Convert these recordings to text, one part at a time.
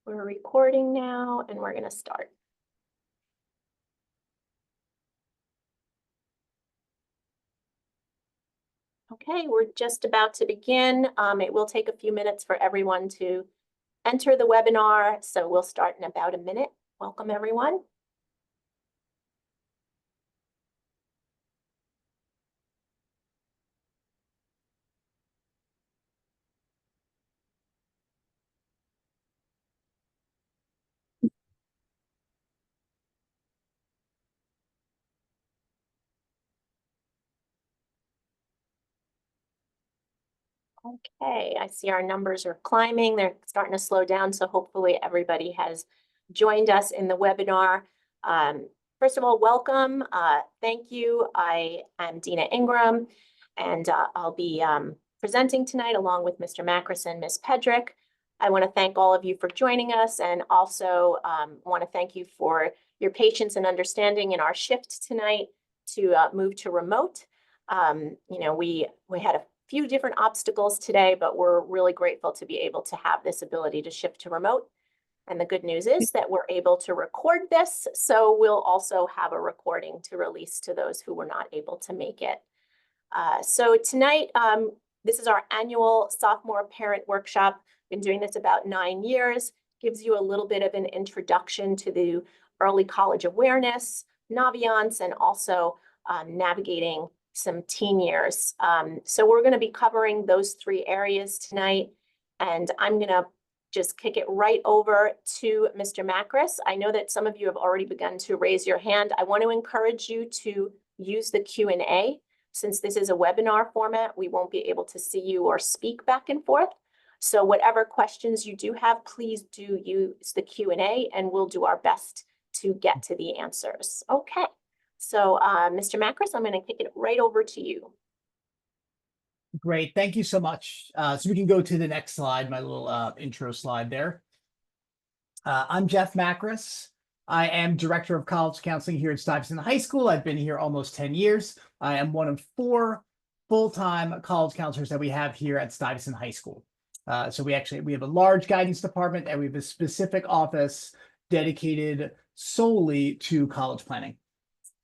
We're recording now and we're going to start. Okay, we're just about to begin. It will take a few minutes for everyone to enter the webinar, so we'll start in about a minute. Welcome, everyone. Okay, I see our numbers are climbing. They're starting to slow down, so hopefully everybody has joined us in the webinar. First of all, welcome. Thank you. I am Dina Ingram, and I'll be presenting tonight along with Mr. Makris and Ms. Pedrick. I want to thank all of you for joining us, and also want to thank you for your patience and understanding in our shift tonight to move to remote. We had a few different obstacles today, but we're really grateful to be able to have this ability to shift to remote. And the good news is that we're able to record this, so we'll also have a recording to release to those who were not able to make it. So tonight, this is our annual Sophomore Parent Workshop. Been doing this about 9 years, gives you a little bit of an introduction to the early college awareness, Naviance, and also navigating some teen years. So we're going to be covering those 3 areas tonight, and I'm going to just kick it right over to Mr. Makris. I know that some of you have already begun to raise your hand. I want to encourage you to use the Q&A. Since this is a webinar format, we won't be able to see you or speak back and forth. So whatever questions you do have, please do use the Q&A, and we'll do our best to get to the answers. Okay. So, Mr. Makris, I'm going to kick it right over to you. Great. Thank you so much. So we can go to the next slide, my little intro slide there. I'm Jeff Makris. I am Director of College Counseling here at Stuyvesant High School. I've been here almost 10 years. I am one of 4 full-time college counselors that we have here at Stuyvesant High School. So we have a large guidance department, and we have a specific office dedicated solely to college planning.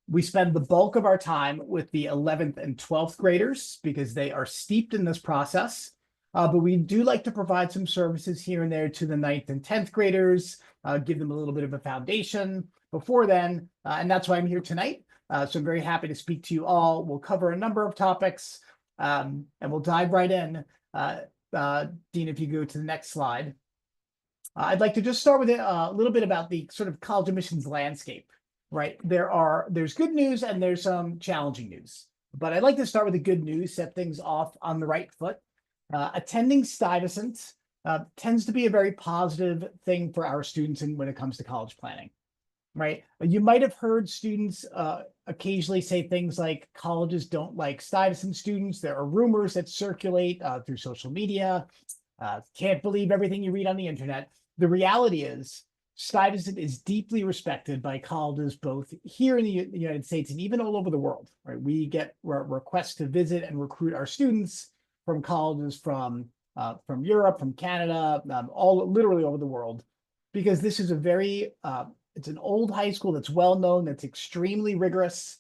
We spend the bulk of our time with the 11th and 12th graders because they are steeped in this process. But we do like to provide some services here and there to the 9th and 10th graders, give them a little bit of a foundation before then. And that's why I'm here tonight. So I'm very happy to speak to you all. We'll cover a number of topics, and we'll dive right in. Dean, if you go to the next slide. I'd like to just start with a little bit about the sort of college admissions landscape. Right, there's good news and there's some challenging news, but I'd like to start with the good news, set things off on the right foot. Attending Stuyvesant tends to be a very positive thing for our students when it comes to college planning. Right, you might have heard students occasionally say things like colleges don't like Stuyvesant students. There are rumors that circulate through social media. Can't believe everything you read on the internet. The reality is, Stuyvesant is deeply respected by colleges both here in the United States and even all over the world. Right, we get requests to visit and recruit our students from colleges from Europe, from Canada, literally over the world, because this is it's an old high school that's well known, that's extremely rigorous,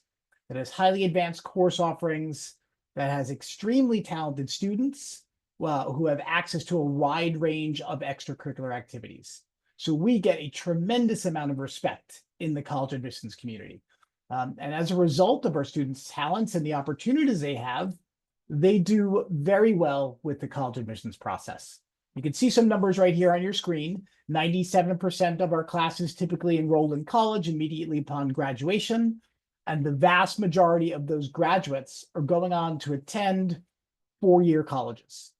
that has highly advanced course offerings, that has extremely talented students who have access to a wide range of extracurricular activities. So we get a tremendous amount of respect in the college admissions community. And as a result of our students' talents and the opportunities they have, they do very well with the college admissions process. You can see some numbers right here on your screen. 97% of our classes typically enroll in college immediately upon graduation. And the vast majority of those graduates are going on to attend 4-year colleges,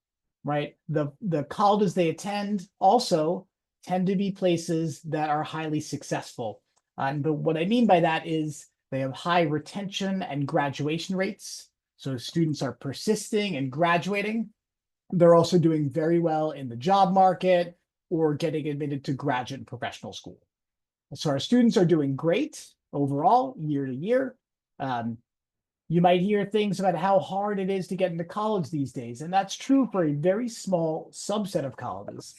right? The colleges they attend also tend to be places that are highly successful. But what I mean by that is they have high retention and graduation rates. So students are persisting and graduating. They're also doing very well in the job market or getting admitted to graduate and professional school. So our students are doing great overall, year to year. You might hear things about how hard it is to get into college these days, and that's true for a very small subset of colleges.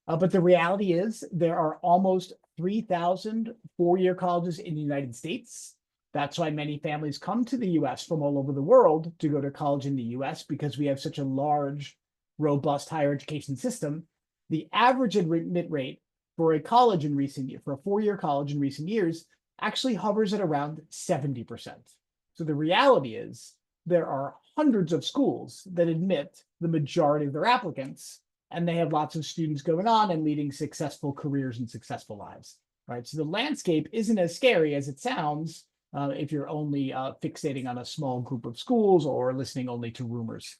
But the reality is there are almost 3,000 four-year colleges in the United States. That's why many families come to the US from all over the world to go to college in the US, because we have such a large, robust higher education system. The average admit rate for a college in recent years, for a four-year college in recent years, actually hovers at around 70%. So the reality is there are hundreds of schools that admit the majority of their applicants, and they have lots of students going on and leading successful careers and successful lives, right? So the landscape isn't as scary as it sounds if you're only fixating on a small group of schools or listening only to rumors,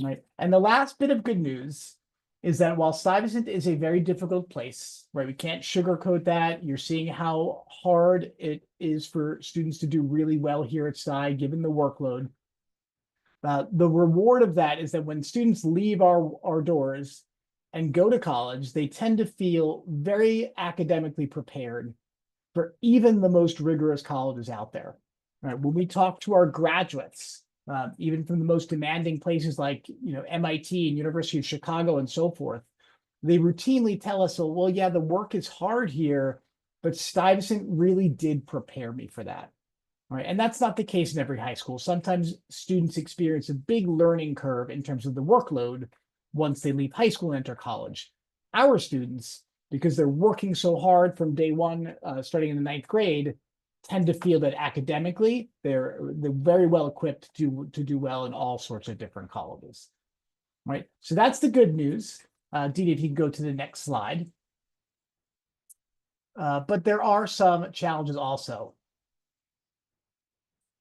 right? And the last bit of good news is that while Stuyvesant is a very difficult place, right? We can't sugarcoat that. You're seeing how hard it is for students to do really well here at Sty, given the workload. The reward of that is that when students leave our doors and go to college, they tend to feel very academically prepared for even the most rigorous colleges out there. Right? When we talk to our graduates, even from the most demanding places like MIT and University of Chicago and so forth, they routinely tell us, "Oh, well, yeah, the work is hard here, but Stuyvesant really did prepare me for that." Right. And that's not the case in every high school. Sometimes students experience a big learning curve in terms of the workload once they leave high school and enter college. Our students, because they're working so hard from day one, starting in the ninth grade, tend to feel that academically they're very well equipped to do well in all sorts of different colleges. Right. So that's the good news. Dina, if you can go to the next slide. But there are some challenges also.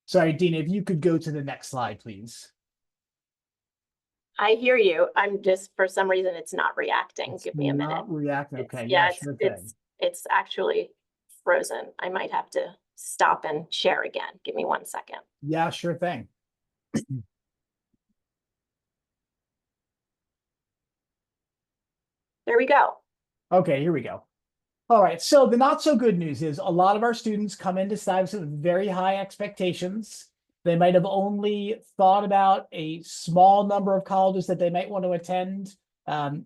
Sorry, Dina, if you could go to the next slide, please. I hear you. I'm just, for some reason, it's not reacting. It's Give me a minute. not reacting. Okay, Yeah, sure thing. it's actually frozen. I might have to stop and share again. Give me 1 second. Yeah, sure thing. There we go. Okay, here we go. All right, so the not so good news is a lot of our students come into Stuyvesant with very high expectations. They might have only thought about a small number of colleges that they might want to attend.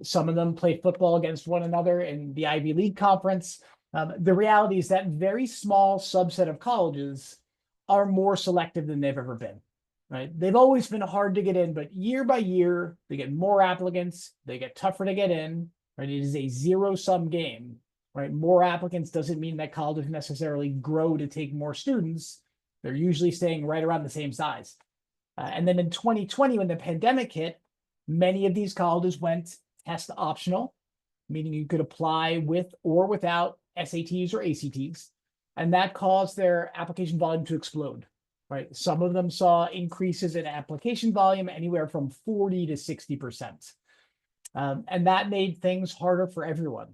Some of them play football against one another in the Ivy League conference. The reality is that very small subset of colleges are more selective than they've ever been, right? They've always been hard to get in, but year by year, they get more applicants, they get tougher to get in, right? It is a zero-sum game. Right, more applicants doesn't mean that colleges necessarily grow to take more students. They're usually staying right around the same size. And then in 2020, when the pandemic hit, many of these colleges went test optional, meaning you could apply with or without SATs or ACTs, and that caused their application volume to explode. Right, some of them saw increases in application volume anywhere from 40 to 60%, and that made things harder for everyone.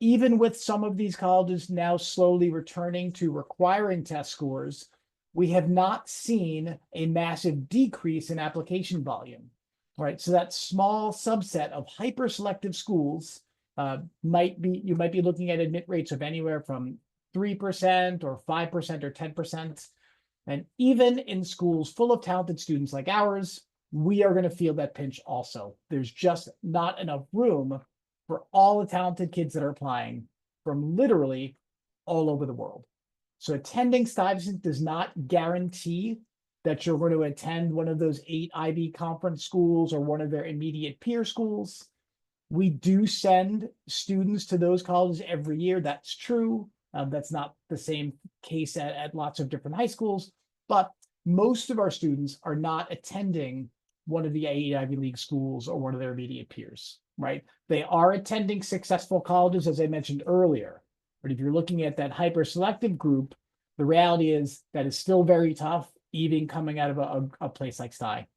Even with some of these colleges now slowly returning to requiring test scores, we have not seen a massive decrease in application volume, right? So that small subset of hyper-selective schools you might be looking at admit rates of anywhere from 3% or 5% or 10%. And even in schools full of talented students like ours, we are going to feel that pinch also. There's just not enough room for all the talented kids that are applying from literally all over the world. So attending Stuyvesant does not guarantee that you're going to attend one of those 8 IB conference schools or one of their immediate peer schools. We do send students to those colleges every year. That's true. That's not the same case at lots of different high schools, but most of our students are not attending one of the 8 Ivy League schools or one of their immediate peers. Right? They are attending successful colleges, as I mentioned earlier. But if you're looking at that hyper-selective group, the reality is that is still very tough, even coming out of a place like Sty.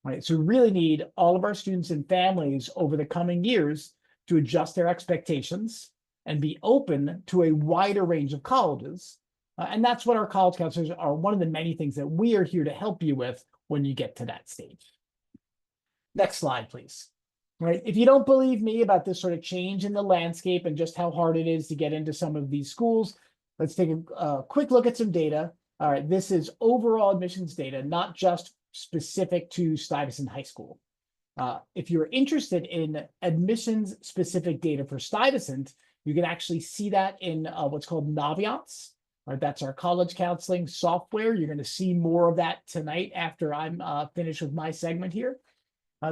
Right? So we really need all of our students and families over the coming years to adjust their expectations and be open to a wider range of colleges. And that's what our college counselors are one of the many things that we are here to help you with when you get to that stage. Next slide, please. Right. If you don't believe me about this sort of change in the landscape and just how hard it is to get into some of these schools, let's take a quick look at some data. All right, this is overall admissions data, not just specific to Stuyvesant High School. If you're interested in admissions-specific data for Stuyvesant, you can actually see that in what's called Naviance. Right, that's our college counseling software. You're going to see more of that tonight after I'm finished with my segment here.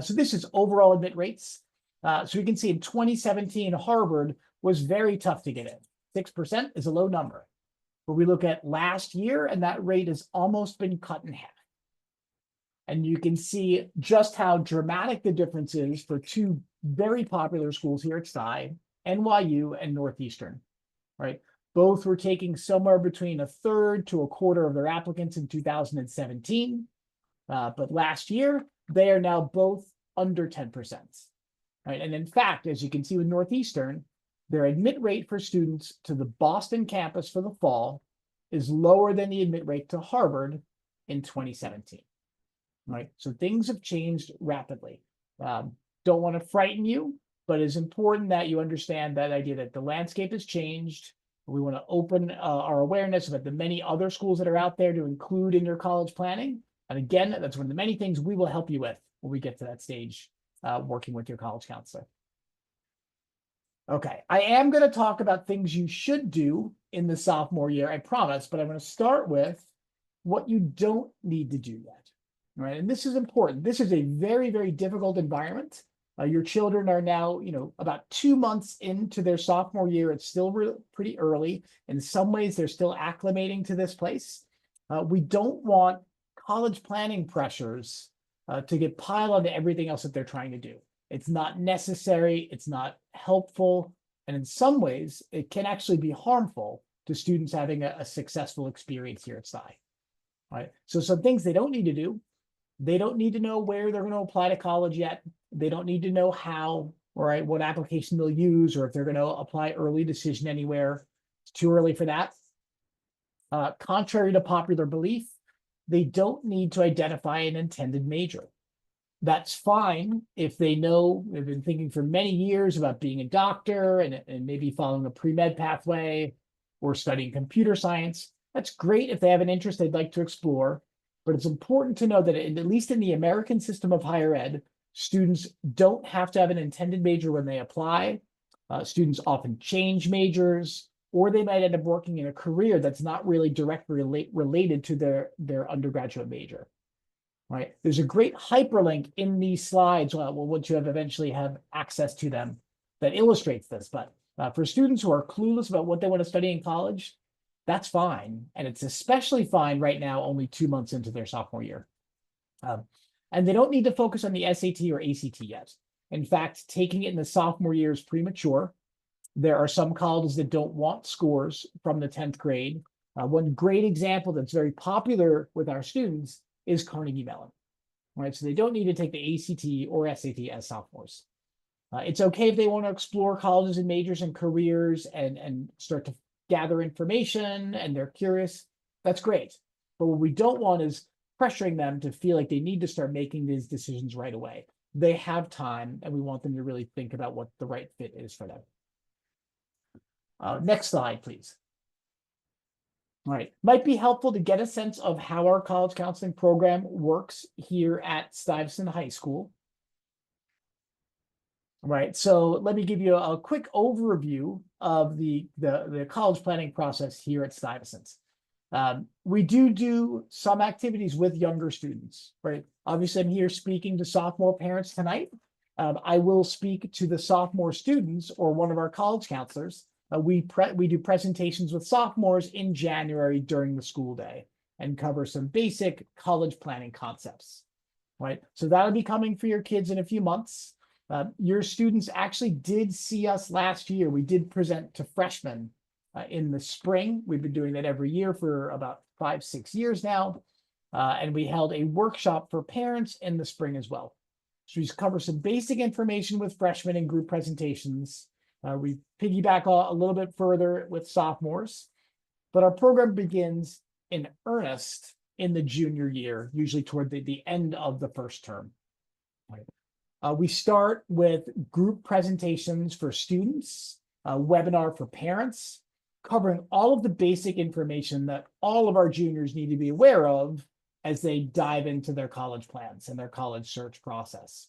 So this is overall admit rates. So we can see in 2017, Harvard was very tough to get in. 6% is a low number. But we look at last year, and that rate has almost been cut in half. And you can see just how dramatic the difference is for two very popular schools here at Stuyvesant, NYU and Northeastern, right? Both were taking somewhere between a third to a quarter of their applicants in 2017. But last year, they are now both under 10%. Right? And in fact, as you can see with Northeastern, their admit rate for students to the Boston campus for the fall is lower than the admit rate to Harvard in 2017. Right? So things have changed rapidly. Don't want to frighten you, but it's important that you understand that idea that the landscape has changed. We want to open our awareness about the many other schools that are out there to include in your college planning. And again, that's one of the many things we will help you with when we get to that stage, working with your college counselor. Okay, I am going to talk about things you should do in the sophomore year, I promise, but I'm going to start with what you don't need to do yet. Right, and this is important. This is a very, very difficult environment. Your children are now, about 2 months into their sophomore year. It's still pretty early. In some ways, they're still acclimating to this place. We don't want college planning pressures to get piled onto everything else that they're trying to do. It's not necessary. It's not helpful. And in some ways, it can actually be harmful to students having a successful experience here at Stuyvesant. Right? So some things they don't need to do. They don't need to know where they're going to apply to college yet. They don't need to know how, or what application they'll use, or if they're going to apply early decision anywhere. It's too early for that. Contrary to popular belief, they don't need to identify an intended major. That's fine if they know they've been thinking for many years about being a doctor and maybe following a pre-med pathway or studying computer science. That's great if they have an interest they'd like to explore. But it's important to know that at least in the American system of higher ed, students don't have to have an intended major when they apply. Students often change majors, or they might end up working in a career that's not really directly related to their undergraduate major. Right? There's a great hyperlink in these slides, once you eventually have access to them, that illustrates this. But for students who are clueless about what they want to study in college, that's fine. And it's especially fine right now, only 2 months into their sophomore year. And they don't need to focus on the SAT or ACT yet. In fact, taking it in the sophomore year is premature. There are some colleges that don't want scores from the 10th grade. One great example that's very popular with our students is Carnegie Mellon. Right? So they don't need to take the ACT or SAT as sophomores. It's okay if they want to explore colleges and majors and careers and start to gather information and they're curious. That's great. But what we don't want is pressuring them to feel like they need to start making these decisions right away. They have time, and we want them to really think about what the right fit is for them. Next slide, please. All right. Might be helpful to get a sense of how our college counseling program works here at Stuyvesant High School. Right, so let me give you a quick overview of the college planning process here at Stuyvesant. We do some activities with younger students, right? Obviously, I'm here speaking to sophomore parents tonight. I will speak to the sophomore students or one of our college counselors. We do presentations with sophomores in January during the school day and cover some basic college planning concepts, right? So that'll be coming for your kids in a few months. Your students actually did see us last year. We did present to freshmen in the spring. We've been doing that every year for about 5-6 years now. And we held a workshop for parents in the spring as well. So we cover some basic information with freshmen in group presentations. We piggyback a little bit further with sophomores, but our program begins in earnest in the junior year, usually toward the end of the first term. Right. We start with group presentations for students, a webinar for parents, covering all of the basic information that all of our juniors need to be aware of as they dive into their college plans and their college search process.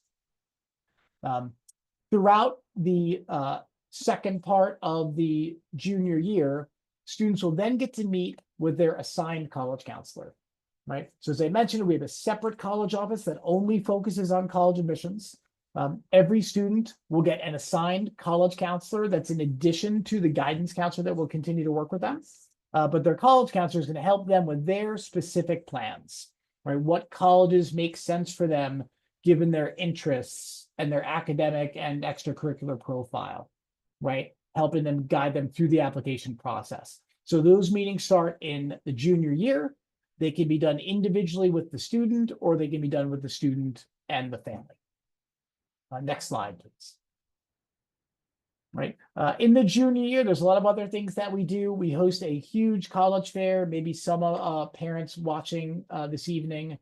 Throughout the second part of the junior year, students will then get to meet with their assigned college counselor, right? So as I mentioned, we have a separate college office that only focuses on college admissions. Every student will get an assigned college counselor that's in addition to the guidance counselor that will continue to work with them. But their college counselor is going to help them with their specific plans, right? What colleges make sense for them given their interests and their academic and extracurricular profile, right? Helping them guide them through the application process. So those meetings start in the junior year. They can be done individually with the student, or they can be done with the student and the family. Next slide, please. Right. In the junior year, there's a lot of other things that we do. We host a huge college fair. Maybe some parents watching this evening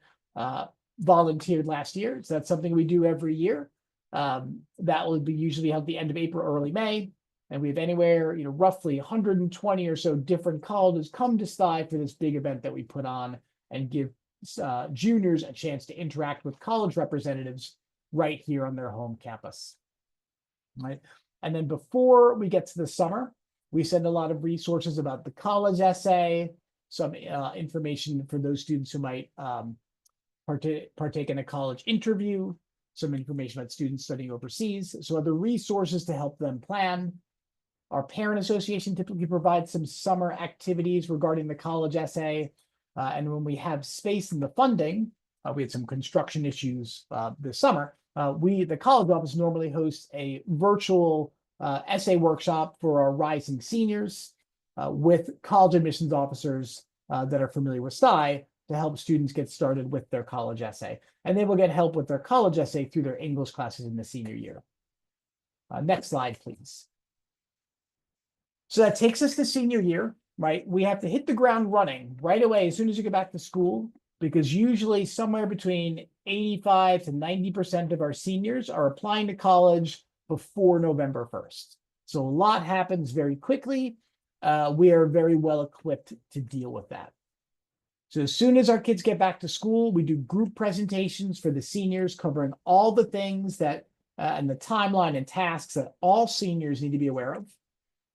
volunteered last year. So that's something we do every year. That will be usually held at the end of April, early May. And we have anywhere, roughly 120 or so different colleges come to Stuyvesant for this big event that we put on and give juniors a chance to interact with college representatives right here on their home campus. Right. And then before we get to the summer, we send a lot of resources about the college essay, some information for those students who might partake in a college interview, some information about students studying overseas, so other resources to help them plan. Our parent association typically provides some summer activities regarding the college essay. And when we have space in the funding, we had some construction issues this summer. The college office normally hosts a virtual essay workshop for our rising seniors with college admissions officers that are familiar with STI to help students get started with their college essay. And they will get help with their college essay through their English classes in the senior year. Next slide, please. So that takes us to senior year, right? We have to hit the ground running right away as soon as you get back to school, because usually somewhere between 85 to 90% of our seniors are applying to college before November 1st. So a lot happens very quickly. We are very well equipped to deal with that. So as soon as our kids get back to school, we do group presentations for the seniors covering all the things that and the timeline and tasks that all seniors need to be aware of.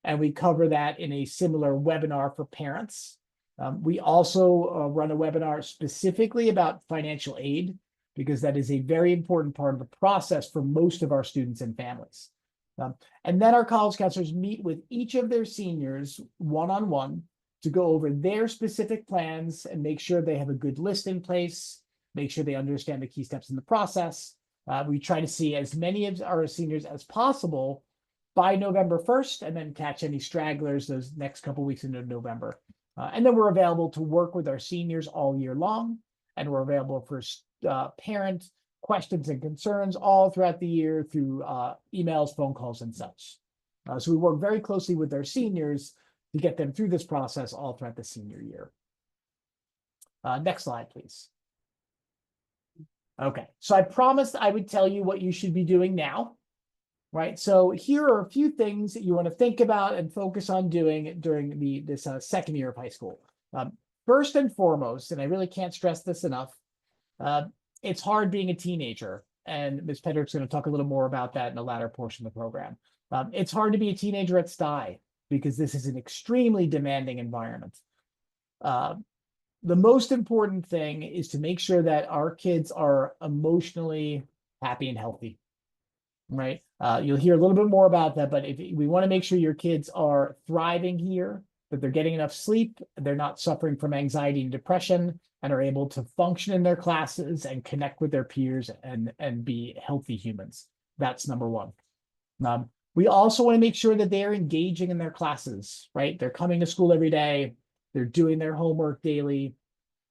And we cover that in a similar webinar for parents. We also run a webinar specifically about financial aid, because that is a very important part of the process for most of our students and families. And then our college counselors meet with each of their seniors one-on-one to go over their specific plans and make sure they have a good list in place, make sure they understand the key steps in the process. We try to see as many of our seniors as possible by November 1st, and then catch any stragglers those next couple weeks into November. And then we're available to work with our seniors all year long, and we're available for parent questions and concerns all throughout the year through emails, phone calls, and such. So we work very closely with our seniors to get them through this process all throughout the senior year. Next slide, please. Okay, so I promised I would tell you what you should be doing now. Right, so here are a few things that you want to think about and focus on doing during this second year of high school. First and foremost, and I really can't stress this enough, it's hard being a teenager, and Ms. Pedrick's going to talk a little more about that in the latter portion of the program. It's hard to be a teenager at STI because this is an extremely demanding environment. The most important thing is to make sure that our kids are emotionally happy and healthy. Right. You'll hear a little bit more about that, but we want to make sure your kids are thriving here, that they're getting enough sleep, they're not suffering from anxiety and depression, and are able to function in their classes and connect with their peers and be healthy humans. That's number one. We also want to make sure that they're engaging in their classes, right? They're coming to school every day, they're doing their homework daily,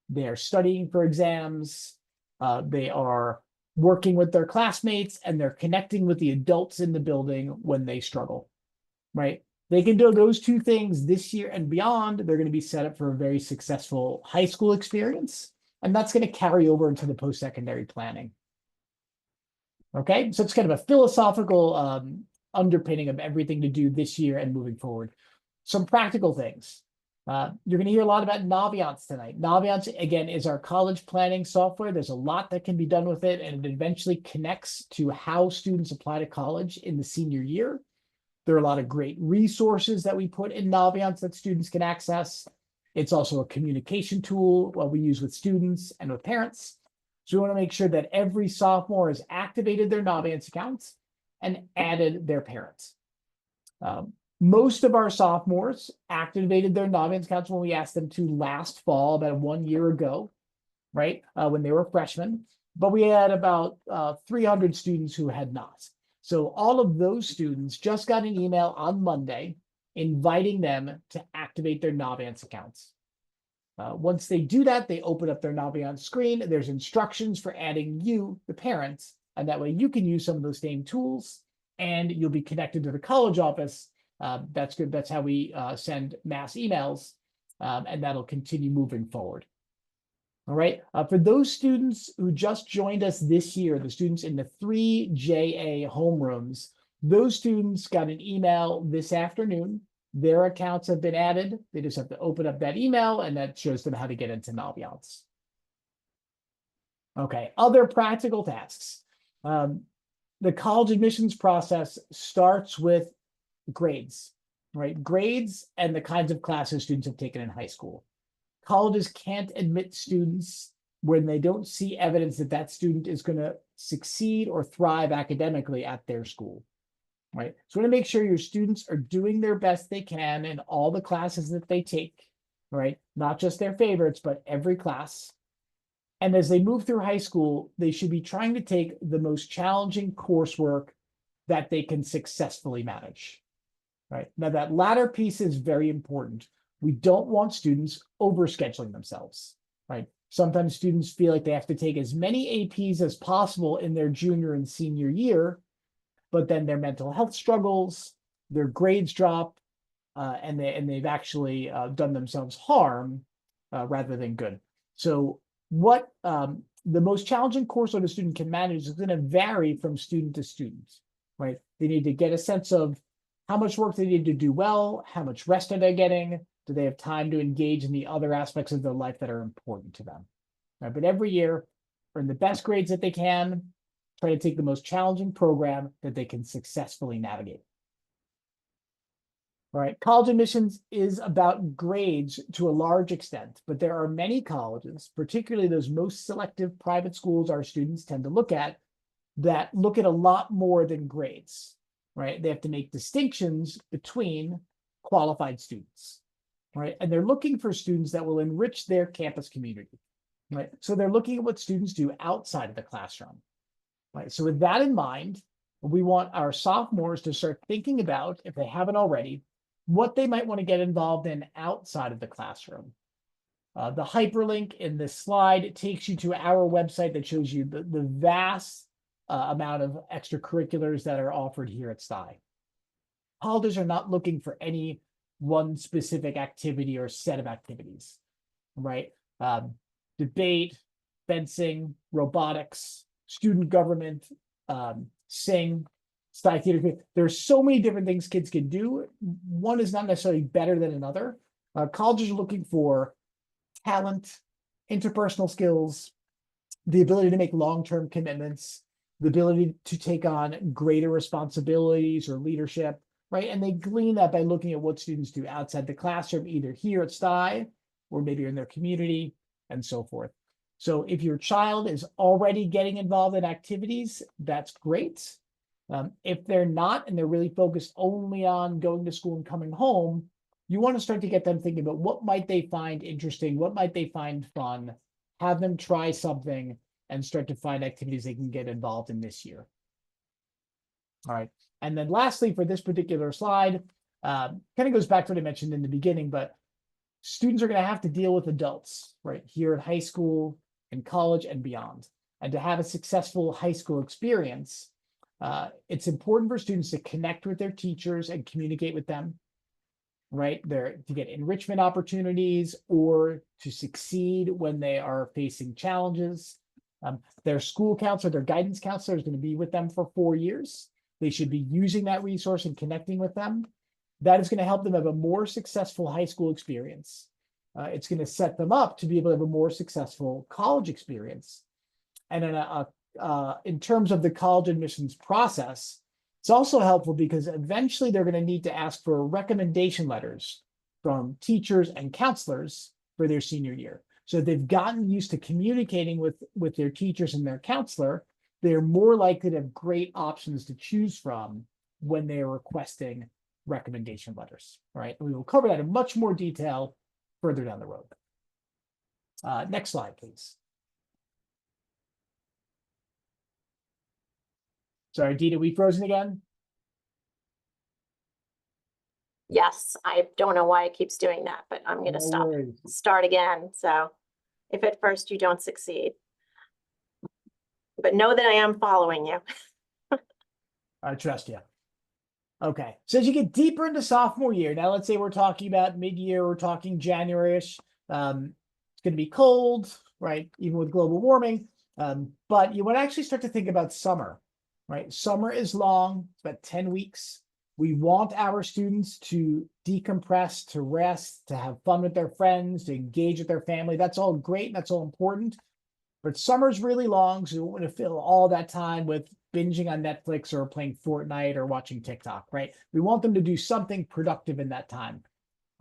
they're studying for exams, they are working with their classmates, and they're connecting with the adults in the building when they struggle, right? They can do those two things this year and beyond. They're going to be set up for a very successful high school experience, and that's going to carry over into the post-secondary planning. Okay, so it's kind of a philosophical underpinning of everything to do this year and moving forward. Some practical things. You're going to hear a lot about Naviance tonight. Naviance, again, is our college planning software. There's a lot that can be done with it, and it eventually connects to how students apply to college in the senior year. There are a lot of great resources that we put in Naviance that students can access. It's also a communication tool what we use with students and with parents. So we want to make sure that every sophomore has activated their Naviance accounts and added their parents. Most of our sophomores activated their Naviance accounts when we asked them to last fall, about 1 year ago, right? When they were freshmen. But we had about 300 students who had not. So all of those students just got an email on Monday inviting them to activate their Naviance accounts. Once they do that, they open up their Naviance screen. There's instructions for adding you, the parents, and that way you can use some of those same tools and you'll be connected to the college office. That's good. That's how we send mass emails, and that'll continue moving forward. All right. For those students who just joined us this year, the students in the 3JA homerooms, those students got an email this afternoon. Their accounts have been added. They just have to open up that email, and that shows them how to get into Naviance. Okay. Other practical tasks. The college admissions process starts with grades, right? Grades and the kinds of classes students have taken in high school. Colleges can't admit students when they don't see evidence that that student is going to succeed or thrive academically at their school, right? So we want to make sure your students are doing their best they can in all the classes that they take, right? Not just their favorites, but every class. And as they move through high school, they should be trying to take the most challenging coursework that they can successfully manage, right? Now, that latter piece is very important. We don't want students overscheduling themselves, right? Sometimes students feel like they have to take as many APs as possible in their junior and senior year, but then their mental health struggles, their grades drop, and they've actually done themselves harm rather than good. So what the most challenging courseload a student can manage is going to vary from student to student, right? They need to get a sense of how much work they need to do well, how much rest are they getting, do they have time to engage in the other aspects of their life that are important to them, right? But every year, earn the best grades that they can, try to take the most challenging program that they can successfully navigate. All right, college admissions is about grades to a large extent, but there are many colleges, particularly those most selective private schools our students tend to look at, that look at a lot more than grades, right? They have to make distinctions between qualified students, right? And they're looking for students that will enrich their campus community, right? So they're looking at what students do outside of the classroom, right? So with that in mind, we want our sophomores to start thinking about, if they haven't already, what they might want to get involved in outside of the classroom. The hyperlink in this slide takes you to our website that shows you the vast amount of extracurriculars that are offered here at Stuyvesant. Colleges are not looking for any one specific activity or set of activities, right? Debate, fencing, robotics, student government, sing, Stuyvesant Theater. There's so many different things kids can do. One is not necessarily better than another. Colleges are looking for talent, interpersonal skills, the ability to make long-term commitments, the ability to take on greater responsibilities or leadership, right? And they glean that by looking at what students do outside the classroom, either here at Stuyvesant or maybe in their community and so forth. So if your child is already getting involved in activities, that's great. If they're not, and they're really focused only on going to school and coming home, you want to start to get them thinking about what might they find interesting, what might they find fun, have them try something and start to find activities they can get involved in this year. All right. And then lastly, for this particular slide, kind of goes back to what I mentioned in the beginning, but students are going to have to deal with adults, right, here at high school and college and beyond. And to have a successful high school experience, it's important for students to connect with their teachers and communicate with them, right? To get enrichment opportunities or to succeed when they are facing challenges. Their school counselor, their guidance counselor is going to be with them for 4 years. They should be using that resource and connecting with them. that is going to help them have a more successful high school experience. It's going to set them up to be able to have a more successful college experience. And in terms of the college admissions process, it's also helpful because eventually they're going to need to ask for recommendation letters from teachers and counselors for their senior year. So they've gotten used to communicating with their teachers and their counselor. They're more likely to have great options to choose from when they are requesting recommendation letters. All right, we will cover that in much more detail further down the road. Next slide, please. Sorry, Dina, we frozen again? Yes, I don't know why it keeps doing that, but I'm going to start again. So if at first you don't succeed, but know that I am following you. I trust you. Okay, so as you get deeper into sophomore year, now let's say we're talking about mid-year, we're talking January-ish. It's going to be cold, right? Even with global warming. But you want to actually start to think about summer, right? Summer is long, it's about 10 weeks. We want our students to decompress, to rest, to have fun with their friends, to engage with their family. That's all great, and that's all important. But summer's really long, so you don't want to fill all that time with binging on Netflix or playing Fortnite or watching TikTok, right? We want them to do something productive in that time.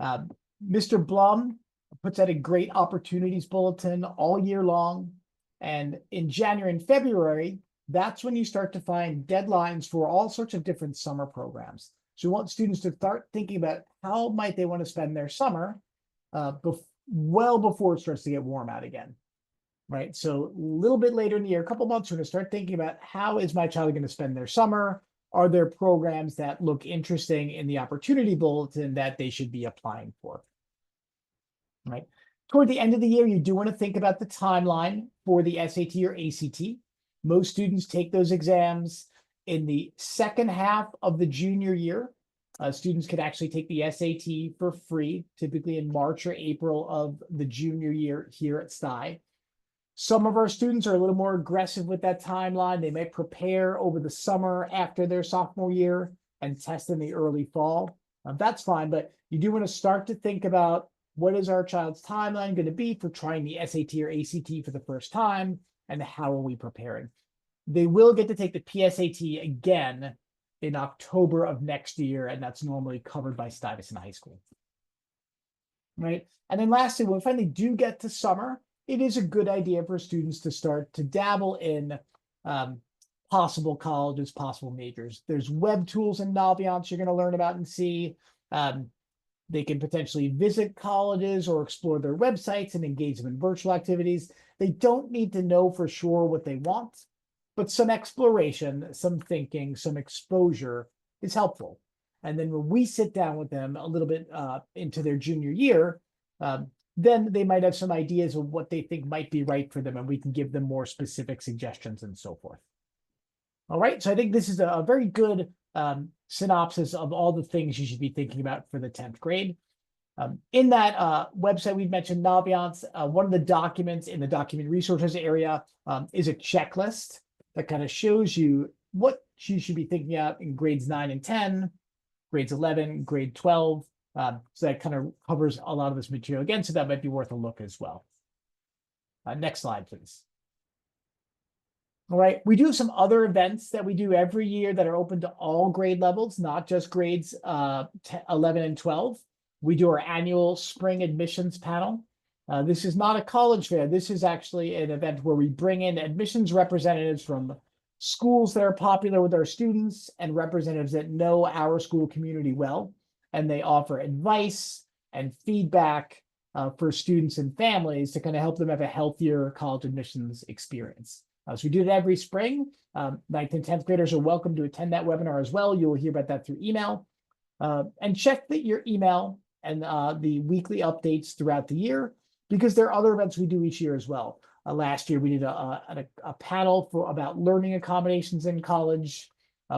Mr. Blum puts out a great opportunities bulletin all year long. And in January and February, that's when you start to find deadlines for all sorts of different summer programs. So we want students to start thinking about how might they want to spend their summer well before it starts to get warm out again. Right. So a little bit later in the year, a couple months, we're going to start thinking about how is my child going to spend their summer? Are there programs that look interesting in the opportunity bulletin that they should be applying for? Right. Toward the end of the year, you do want to think about the timeline for the SAT or ACT. Most students take those exams in the second half of the junior year. Students could actually take the SAT for free, typically in March or April of the junior year here at Stuyvesant. Some of our students are a little more aggressive with that timeline. They might prepare over the summer after their sophomore year and test in the early fall. That's fine, but you do want to start to think about what is our child's timeline going to be for trying the SAT or ACT for the first time, and how are we preparing? They will get to take the PSAT again in October of next year, and that's normally covered by Stuyvesant High School. Right? And then lastly, when we finally do get to summer, it is a good idea for students to start to dabble in possible colleges, possible majors. There's web tools in Naviance you're going to learn about and see. They can potentially visit colleges or explore their websites and engage them in virtual activities. They don't need to know for sure what they want, but some exploration, some thinking, some exposure is helpful. And then when we sit down with them a little bit into their junior year, then they might have some ideas of what they think might be right for them, and we can give them more specific suggestions and so forth. All right, so I think this is a very good synopsis of all the things you should be thinking about for the 10th grade. In that website we've mentioned, Naviance, one of the documents in the document resources area is a checklist that kind of shows you what you should be thinking about in grades 9 and 10, grades 11, grade 12. So that kind of covers a lot of this material again, so that might be worth a look as well. Next slide, please. All right, we do have some other events that we do every year that are open to all grade levels, not just grades 11 and 12. We do our annual spring admissions panel. This is not a college fair. This is actually an event where we bring in admissions representatives from schools that are popular with our students and representatives that know our school community well. And they offer advice and feedback for students and families to kind of help them have a healthier college admissions experience. So we do it every spring. 9th and 10th graders are welcome to attend that webinar as well. You'll hear about that through email. And check your email and the weekly updates throughout the year, because there are other events we do each year as well. Last year, we did a panel about learning accommodations in college.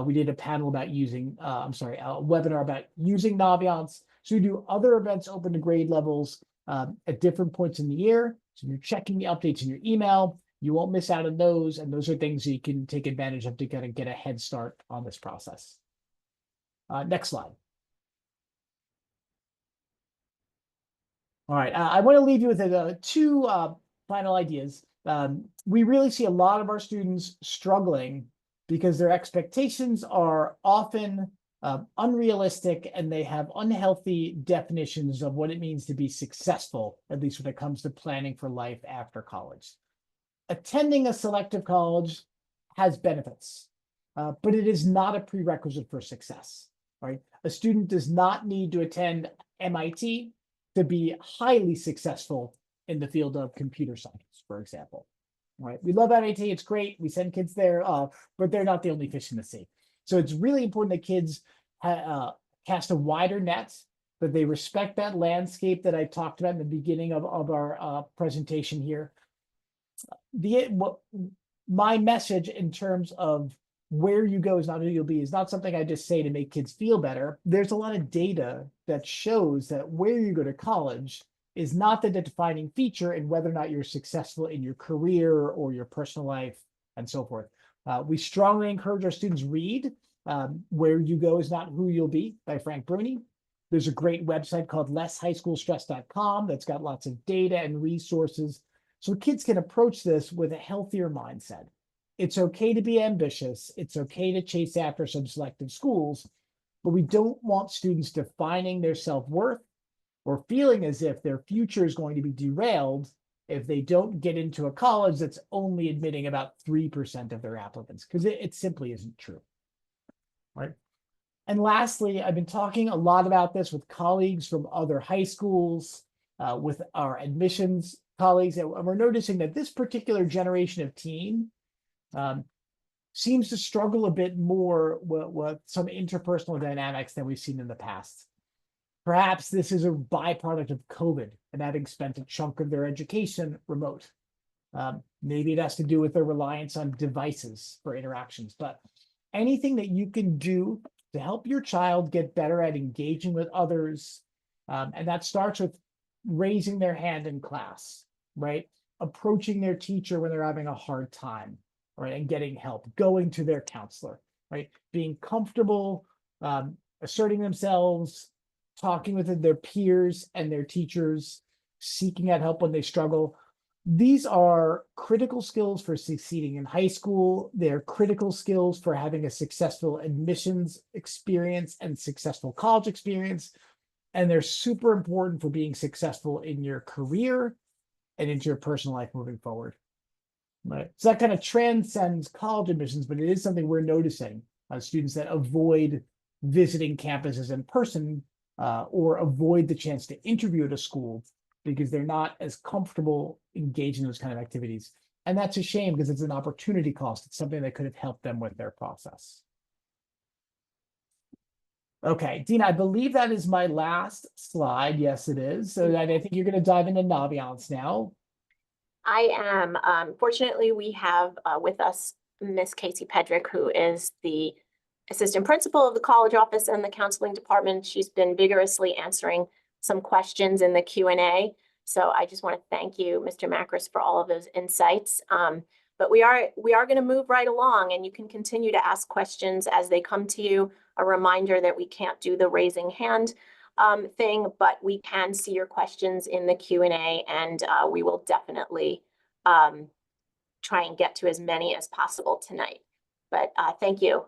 We did a panel about using, a webinar about using Naviance. So we do other events open to grade levels at different points in the year. So you're checking the updates in your email. You won't miss out on those. And those are things that you can take advantage of to kind of get a head start on this process. Next slide. All right, I want to leave you with two final ideas. We really see a lot of our students struggling because their expectations are often unrealistic, and they have unhealthy definitions of what it means to be successful, at least when it comes to planning for life after college. Attending a selective college has benefits, but it is not a prerequisite for success, right? A student does not need to attend MIT to be highly successful in the field of computer science, for example. Right? We love MIT, it's great. We send kids there, but they're not the only fish in the sea. So it's really important that kids cast a wider net, that they respect that landscape that I talked about in the beginning of our presentation here. My message in terms of where you go is not who you'll be is not something I just say to make kids feel better. There's a lot of data that shows that where you go to college is not the defining feature in whether or not you're successful in your career or your personal life and so forth. We strongly encourage our students read Where You Go Is Not Who You'll Be by Frank Bruni. There's a great website called lesshighschoolstress.com that's got lots of data and resources so kids can approach this with a healthier mindset. It's okay to be ambitious. It's okay to chase after some selective schools, but we don't want students defining their self-worth or feeling as if their future is going to be derailed if they don't get into a college that's only admitting about 3% of their applicants, because it simply isn't true, right? And lastly, I've been talking a lot about this with colleagues from other high schools, with our admissions colleagues, and we're noticing that this particular generation of teen seems to struggle a bit more with some interpersonal dynamics than we've seen in the past. Perhaps this is a byproduct of COVID and having spent a chunk of their education remote. Maybe it has to do with their reliance on devices for interactions, but anything that you can do to help your child get better at engaging with others, and that starts with raising their hand in class, right? Approaching their teacher when they're having a hard time, right? And getting help, going to their counselor, right? Being comfortable, asserting themselves, talking with their peers and their teachers, seeking out help when they struggle. These are critical skills for succeeding in high school. They're critical skills for having a successful admissions experience and successful college experience. And they're super important for being successful in your career and into your personal life moving forward. Right. So that kind of transcends college admissions, but it is something we're noticing. Students that avoid visiting campuses in person or avoid the chance to interview at a school because they're not as comfortable engaging in those kind of activities. And that's a shame because it's an opportunity cost. It's something that could have helped them with their process. Okay, Dina, I believe that is my last slide. Yes, it is. So I think you're going to dive into Naviance now. I am. Fortunately, we have with us Miss Casey Pedrick, who is the assistant principal of the college office and the counseling department. She's been vigorously answering some questions in the Q&A. So I just want to thank you, Mr. Makris, for all of those insights. But we are going to move right along, and you can continue to ask questions as they come to you. A reminder that we can't do the raising hand thing, but we can see your questions in the Q&A, and we will definitely try and get to as many as possible tonight. But thank you,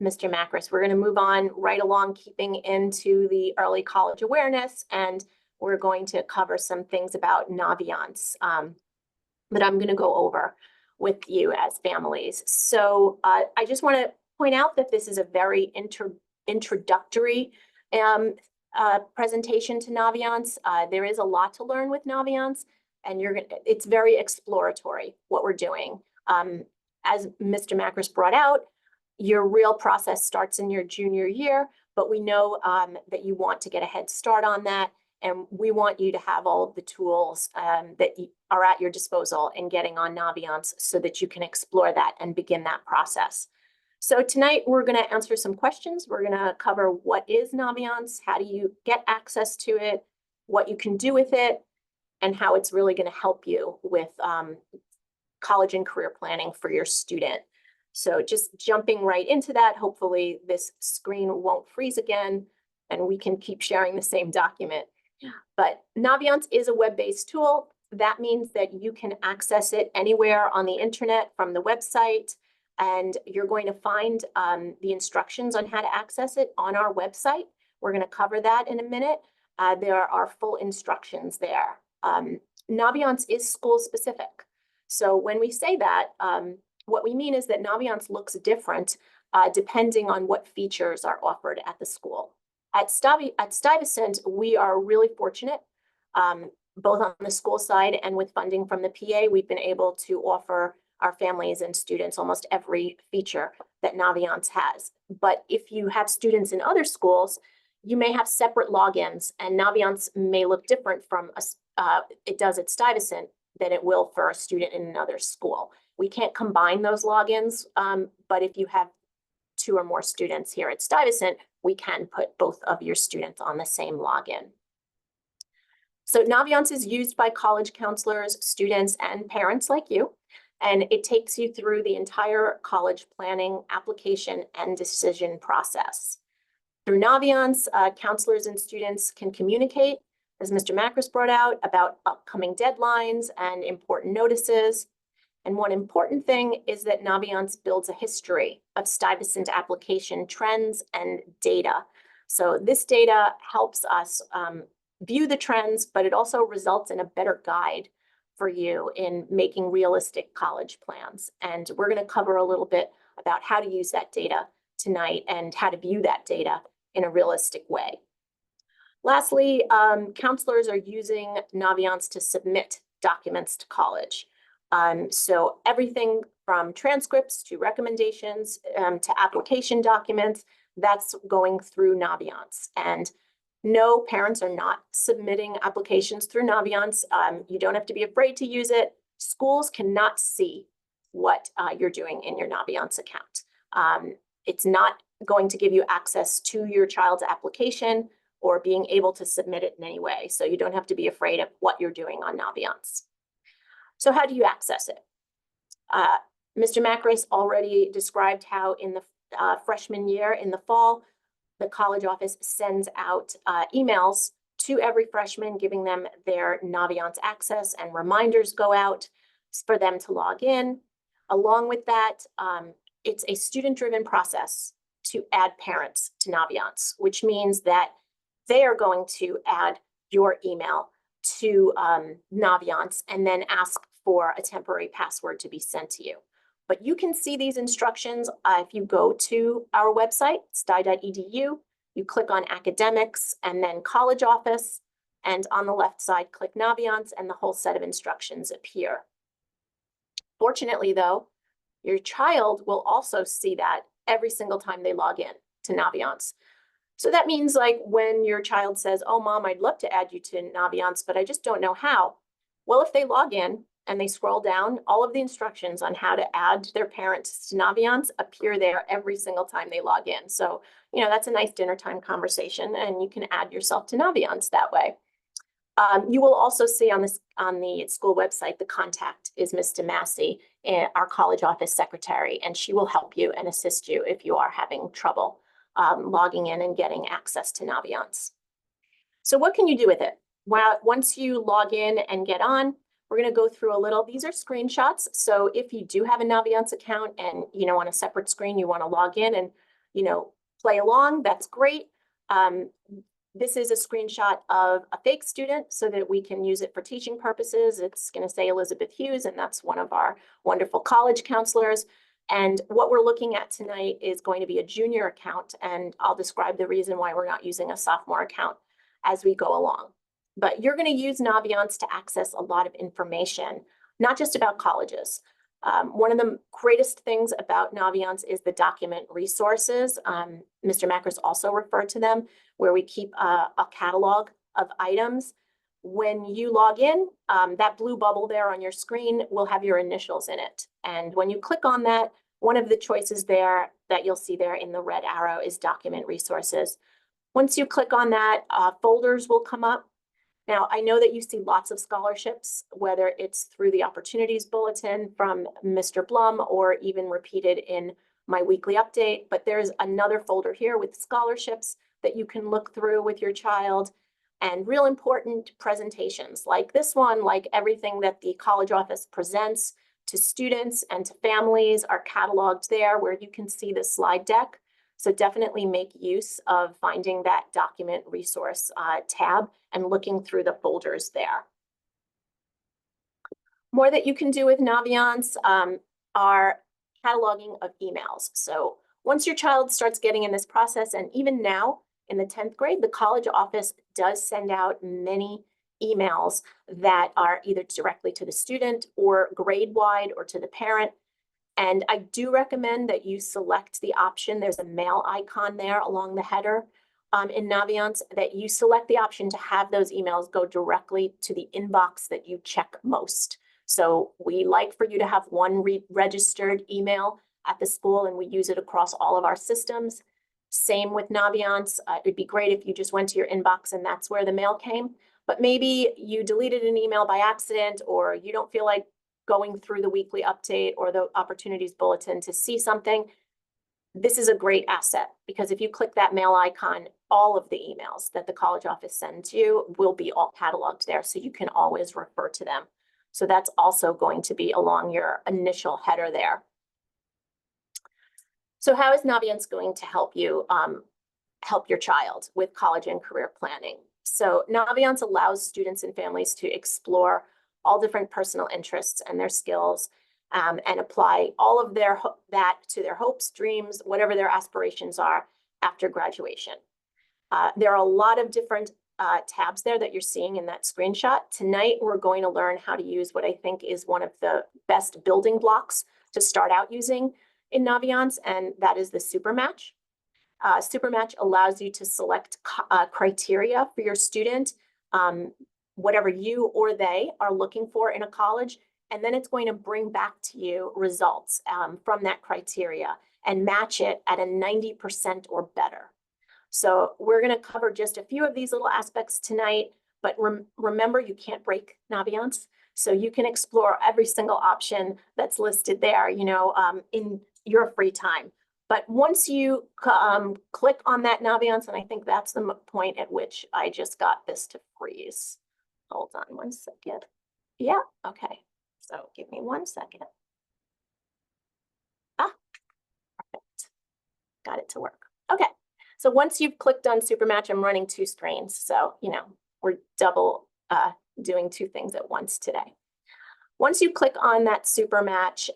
Mr. Makris. We're going to move on right along, keeping into the early college awareness, and we're going to cover some things about Naviance that I'm going to go over with you as families. So I just want to point out that this is a very introductory presentation to Naviance. There is a lot to learn with Naviance, and it's very exploratory what we're doing. As Mr. Makris brought out, your real process starts in your junior year, but we know that you want to get a head start on that, and we want you to have all of the tools that are at your disposal in getting on Naviance so that you can explore that and begin that process. So tonight we're going to answer some questions. We're going to cover what is Naviance, how do you get access to it, what you can do with it, and how it's really going to help you with college and career planning for your student. So just jumping right into that, hopefully this screen won't freeze again and we can keep sharing the same document. But Naviance is a web-based tool. That means that you can access it anywhere on the internet from the website, and you're going to find the instructions on how to access it on our website. We're going to cover that in a minute. There are full instructions there. Naviance is school specific. So when we say that, what we mean is that Naviance looks different depending on what features are offered at the school. At Stuyvesant, we are really fortunate, both on the school side and with funding from the PA, we've been able to offer our families and students almost every feature that Naviance has. But if you have students in other schools, you may have separate logins, and Naviance may look different from it does at Stuyvesant than it will for a student in another school. We can't combine those logins, but if you have 2 or more students here at Stuyvesant, we can put both of your students on the same login. So Naviance is used by college counselors, students, and parents like you, and it takes you through the entire college planning, application, and decision process. Through Naviance, counselors and students can communicate, as Mr. Makris brought out, about upcoming deadlines and important notices. And one important thing is that Naviance builds a history of Stuyvesant application trends and data. So this data helps us view the trends, but it also results in a better guide for you in making realistic college plans. And we're going to cover a little bit about how to use that data tonight and how to view that data in a realistic way. Lastly, counselors are using Naviance to submit documents to college. So everything from transcripts to recommendations to application documents, that's going through Naviance. And no, parents are not submitting applications through Naviance. You don't have to be afraid to use it. Schools cannot see what you're doing in your Naviance account. It's not going to give you access to your child's application or being able to submit it in any way. So you don't have to be afraid of what you're doing on Naviance. So how do you access it? Mr. Makris already described how in the freshman year in the fall, the college office sends out emails to every freshman, giving them their Naviance access, and reminders go out for them to log in. Along with that, it's a student-driven process to add parents to Naviance, which means that they are going to add your email to Naviance and then ask for a temporary password to be sent to you. But you can see these instructions if you go to our website, sty.edu, you click on academics and then college office, and on the left side, click Naviance, and the whole set of instructions appear. Fortunately, though, your child will also see that every single time they log in to Naviance. So that means, like, when your child says, "Oh, Mom, I'd love to add you to Naviance, but I just don't know how." Well, if they log in and they scroll down, all of the instructions on how to add their parents to Naviance appear there every single time they log in. So, you know, that's a nice dinner time conversation, and you can add yourself to Naviance that way. You will also see on the school website, the contact is Ms. DeMassey, our college office secretary, and she will help you and assist you if you are having trouble logging in and getting access to Naviance. So what can you do with it? Well, once you log in and get on, we're going to go through a little. These are screenshots. So if you do have a Naviance account and, you know, on a separate screen, you want to log in and, you know, play along, that's great. This is a screenshot of a fake student so that we can use it for teaching purposes. It's going to say Elizabeth Hughes, and that's one of our wonderful college counselors. And what we're looking at tonight is going to be a junior account, and I'll describe the reason why we're not using a sophomore account as we go along. But you're going to use Naviance to access a lot of information, not just about colleges. One of the greatest things about Naviance is the document resources. Mr. Makris also referred to them, where we keep a catalog of items. When you log in, that blue bubble there on your screen will have your initials in it. And when you click on that, one of the choices there that you'll see there in the red arrow is document resources. Once you click on that, folders will come up. Now, I know that you see lots of scholarships, whether it's through the Opportunities Bulletin from Mr. Blum or even repeated in my weekly update, but there's another folder here with scholarships that you can look through with your child. and real important presentations like this one, like everything that the college office presents to students and to families are cataloged there where you can see the slide deck. So definitely make use of finding that document resource tab and looking through the folders there. More that you can do with Naviance are cataloging of emails. So once your child starts getting in this process, and even now in the 10th grade, the college office does send out many emails that are either directly to the student or grade-wide or to the parent. And I do recommend that you select the option. There's a mail icon there along the header in Naviance, that you select the option to have those emails go directly to the inbox that you check most. So we like for you to have one registered email at the school, and we use it across all of our systems. Same with Naviance. It'd be great if you just went to your inbox and that's where the mail came. But maybe you deleted an email by accident, or you don't feel like going through the weekly update or the opportunities bulletin to see something. This is a great asset, because if you click that mail icon, all of the emails that the college office sends you will be all cataloged there, so you can always refer to them. So that's also going to be along your initial header there. So how is Naviance going to help you help your child with college and career planning? So Naviance allows students and families to explore all different personal interests and their skills, and apply all of that to their hopes, dreams, whatever their aspirations are after graduation. There are a lot of different tabs there that you're seeing in that screenshot. Tonight, we're going to learn how to use what I think is one of the best building blocks to start out using in Naviance, and that is the super match. Super match allows you to select criteria for your student, whatever you or they are looking for in a college, and then it's going to bring back to you results from that criteria and match it at a 90% or better. So we're going to cover just a few of these little aspects tonight, but remember, you can't break Naviance. So you can explore every single option that's listed there, in your free time. But once you click on that Naviance, and I think that's the point at which I just got this to freeze. Hold on one second. Yeah, okay. So give me 1 second. Perfect. Got it to work. Okay. So once you've clicked on Supermatch, I'm running 2 screens. So, we're double doing 2 things at once today. Once you click on that Supermatch,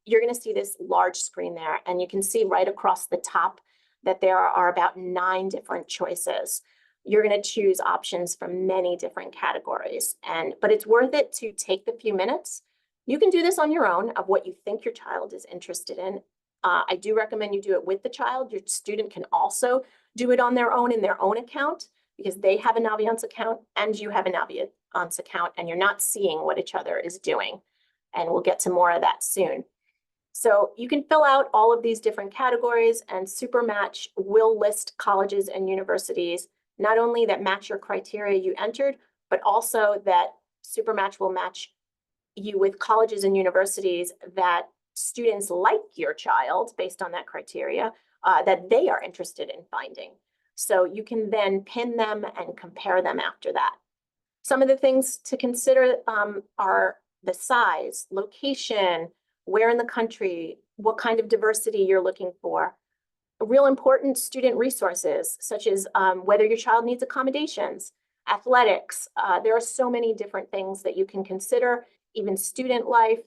you're going to see this large screen there, and you can see right across the top that there are about 9 different choices. You're going to choose options from many different categories, but it's worth it to take the few minutes. You can do this on your own of what you think your child is interested in. I do recommend you do it with the child. Your student can also do it on their own in their own account, because they have a Naviance account and you have a Naviance account, and you're not seeing what each other is doing. And we'll get to more of that soon. So you can fill out all of these different categories, and Supermatch will list colleges and universities, not only that match your criteria you entered, but also that Supermatch will match you with colleges and universities that students like your child based on that criteria that they are interested in finding. So you can then pin them and compare them after that. Some of the things to consider are the size, location, where in the country, what kind of diversity you're looking for. Real important student resources, such as whether your child needs accommodations, athletics. There are so many different things that you can consider, even student life.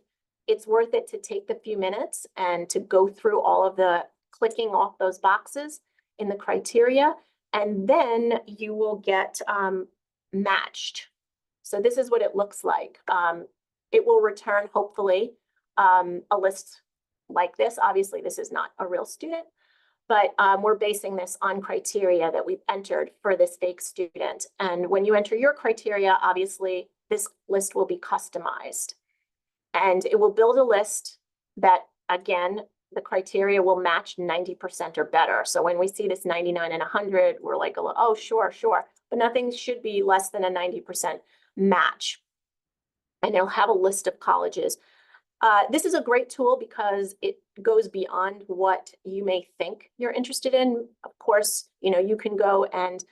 It's worth it to take the few minutes and to go through all of the clicking off those boxes in the criteria, and then you will get matched. So this is what it looks like. It will return, hopefully, a list like this. Obviously, this is not a real student, but we're basing this on criteria that we've entered for this fake student. And when you enter your criteria, obviously, this list will be customized. And it will build a list that, again, the criteria will match 90% or better. So when we see this 99 and 100, we're like, oh, sure. But nothing should be less than a 90% match. And it'll have a list of colleges. This is a great tool because it goes beyond what you may think you're interested in. Of course, you can go and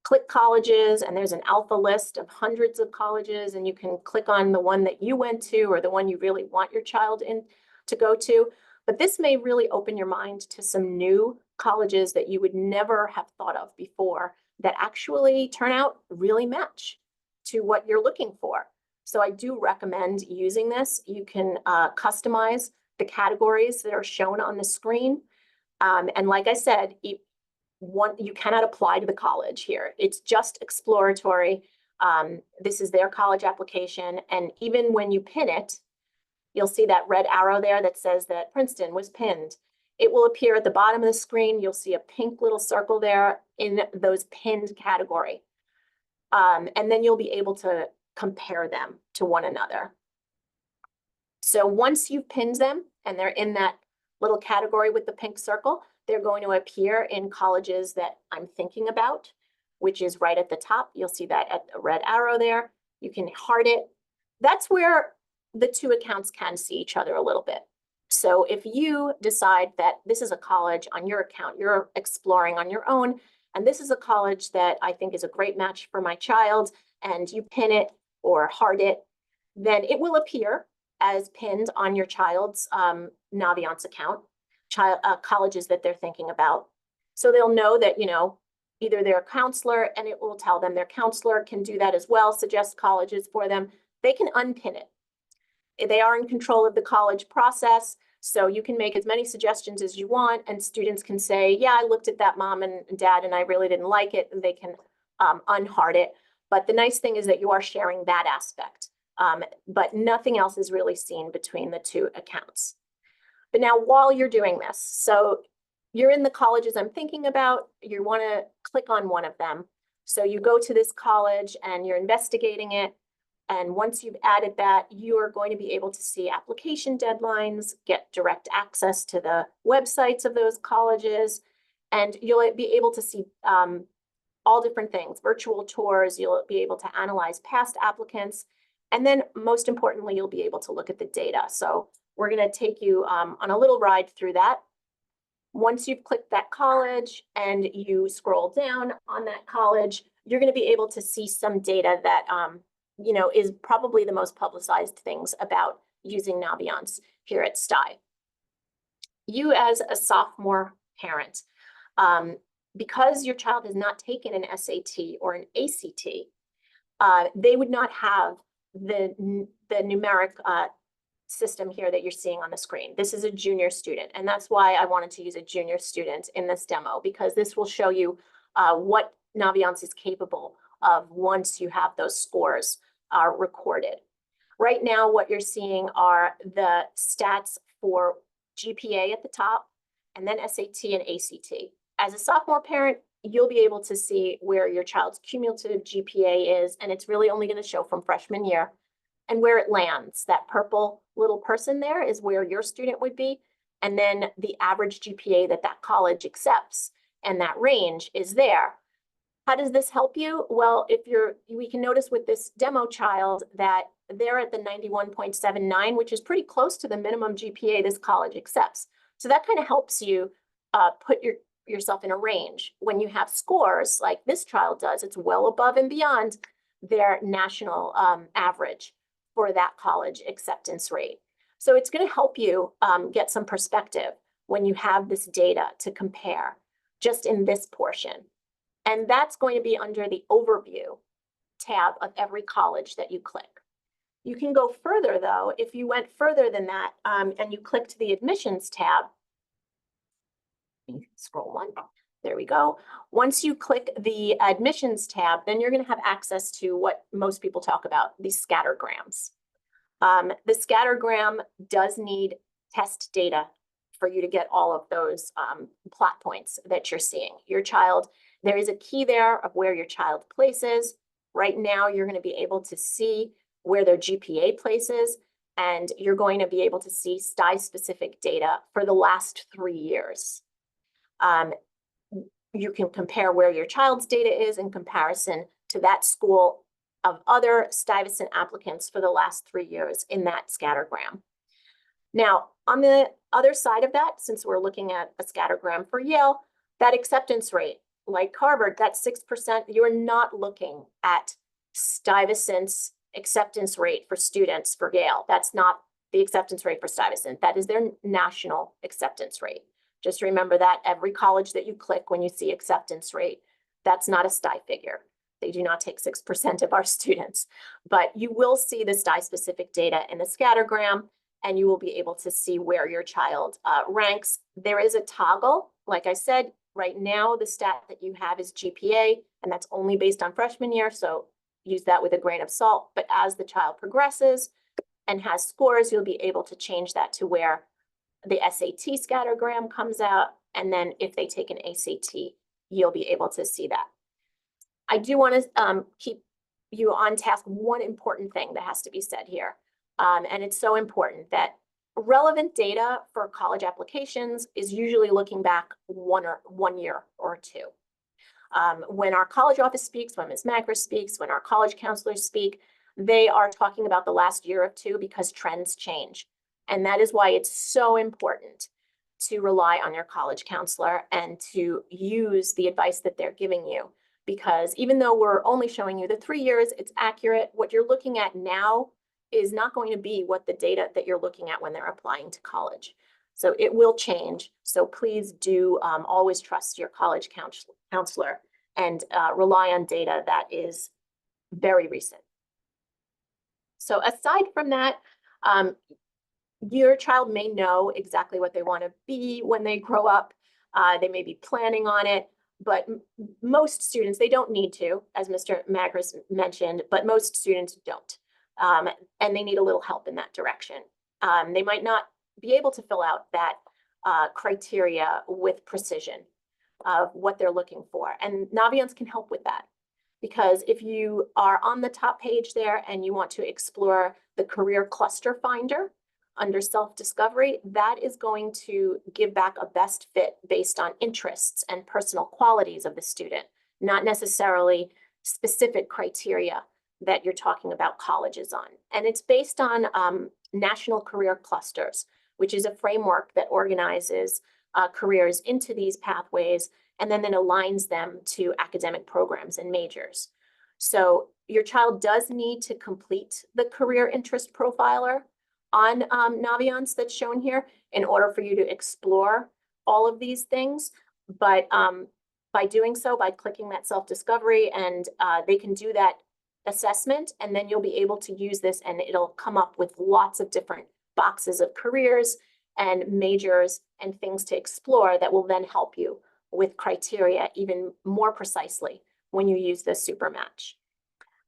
click colleges, and there's an alpha list of hundreds of colleges, and you can click on the one that you went to or the one you really want your child in to go to. But this may really open your mind to some new colleges that you would never have thought of before that actually turn out really match to what you're looking for. So I do recommend using this. You can customize the categories that are shown on the screen. And like I said, you cannot apply to the college here. It's just exploratory. This is their college application. And even when you pin it, you'll see that red arrow there that says that Princeton was pinned. It will appear at the bottom of the screen. You'll see a pink little circle there in those pinned category. And then you'll be able to compare them to one another. So once you've pinned them and they're in that little category with the pink circle, they're going to appear in colleges that I'm thinking about, which is right at the top. You'll see that at the red arrow there. You can heart it. That's where the two accounts can see each other a little bit. So if you decide that this is a college on your account, you're exploring on your own, and this is a college that I think is a great match for my child, and you pin it or heart it, then it will appear as pinned on your child's Naviance account, colleges that they're thinking about. So they'll know that, either their counselor, and it will tell them their counselor can do that as well, suggest colleges for them. They can unpin it. They are in control of the college process, so you can make as many suggestions as you want, and students can say, yeah, I looked at that, mom and dad, and I really didn't like it, and they can unheart it. But the nice thing is that you are sharing that aspect, but nothing else is really seen between the two accounts. But now while you're doing this, so you're in the colleges I'm thinking about, you want to click on one of them. So you go to this college and you're investigating it. And once you've added that, you are going to be able to see application deadlines, get direct access to the websites of those colleges, and you'll be able to see all different things, virtual tours. You'll be able to analyze past applicants. And then most importantly, you'll be able to look at the data. So we're going to take you on a little ride through that. Once you've clicked that college and you scroll down on that college, you're going to be able to see some data that is probably the most publicized things about using Naviance here at Stuyvesant. You as a sophomore parent, because your child has not taken an SAT or an ACT, they would not have the numeric system here that you're seeing on the screen. This is a junior student, and that's why I wanted to use a junior student in this demo, because this will show you what Naviance is capable of once you have those scores recorded. Right now, what you're seeing are the stats for GPA at the top, and then SAT and ACT. As a sophomore parent, you'll be able to see where your child's cumulative GPA is, and it's really only going to show from freshman year, and where it lands. That purple little person there is where your student would be, and then the average GPA that that college accepts, and that range is there. How does this help you? Well, we can notice with this demo child that they're at the 91.79, which is pretty close to the minimum GPA this college accepts. So that kind of helps you put yourself in a range. When you have scores like this child does, it's well above and beyond their national average for that college acceptance rate. So it's going to help you get some perspective when you have this data to compare just in this portion. And that's going to be under the overview tab of every college that you click. You can go further though, if you went further than that and you clicked the admissions tab. Scroll one, there we go. Once you click the admissions tab, then you're going to have access to what most people talk about, these scattergrams. The scattergram does need test data for you to get all of those plot points that you're seeing. Your child, there is a key there of where your child places. Right now, you're going to be able to see where their GPA places, and you're going to be able to see STI-specific data for the last 3 years. You can compare where your child's data is in comparison to that school of other Stuyvesant applicants for the last 3 years in that scattergram. Now, on the other side of that, since we're looking at a scattergram for Yale, that acceptance rate, like Harvard, that 6%, you're not looking at Stuyvesant's acceptance rate for students for Yale. That's not the acceptance rate for Stuyvesant. That is their national acceptance rate. Just remember that every college that you click when you see acceptance rate, that's not a Stuy figure. They do not take 6% of our students, but you will see the Stuy specific data in the scattergram, and you will be able to see where your child ranks. There is a toggle. Like I said, right now, the stat that you have is GPA, and that's only based on freshman year. So use that with a grain of salt. But as the child progresses and has scores, you'll be able to change that to where the SAT scattergram comes out. And then if they take an ACT, you'll be able to see that. I do want to keep you on task. One important thing that has to be said here. And it's so important that relevant data for college applications is usually looking back 1 year or two. When our college office speaks, when Ms. Makris speaks, when our college counselors speak, they are talking about the last year or two because trends change. And that is why it's so important to rely on your college counselor and to use the advice that they're giving you. Because even though we're only showing you the 3 years, it's accurate. What you're looking at now is not going to be what the data that you're looking at when they're applying to college. So it will change. So please do always trust your college counselor and rely on data that is very recent. So aside from that, your child may know exactly what they want to be when they grow up. They may be planning on it. But most students, they don't need to, as Mr. Makris mentioned, but most students don't. And they need a little help in that direction. They might not be able to fill out that criteria with precision of what they're looking for. And Naviance can help with that. Because if you are on the top page there and you want to explore the career cluster finder under self-discovery, that is going to give back a best fit based on interests and personal qualities of the student, not necessarily specific criteria that you're talking about colleges on. And it's based on national career clusters, which is a framework that organizes careers into these pathways and then aligns them to academic programs and majors. So your child does need to complete the career interest profiler on Naviance that's shown here in order for you to explore all of these things. But by doing so, by clicking that self-discovery, and they can do that assessment, and then you'll be able to use this and it'll come up with lots of different boxes of careers and majors and things to explore that will then help you with criteria even more precisely when you use this super match.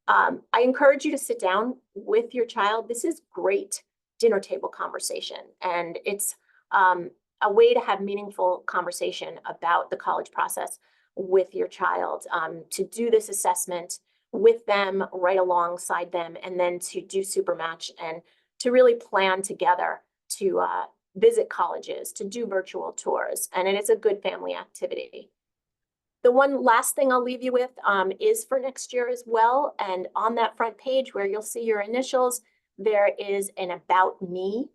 I encourage you to sit down with your child. This is great dinner table conversation, and it's a way to have meaningful conversation about the college process with your child, to do this assessment with them, right alongside them, and then to do super match and to really plan together to visit colleges, to do virtual tours, and it is a good family activity. The one last thing I'll leave you with is for next year as well. And on that front page where you'll see your initials, there is an About Me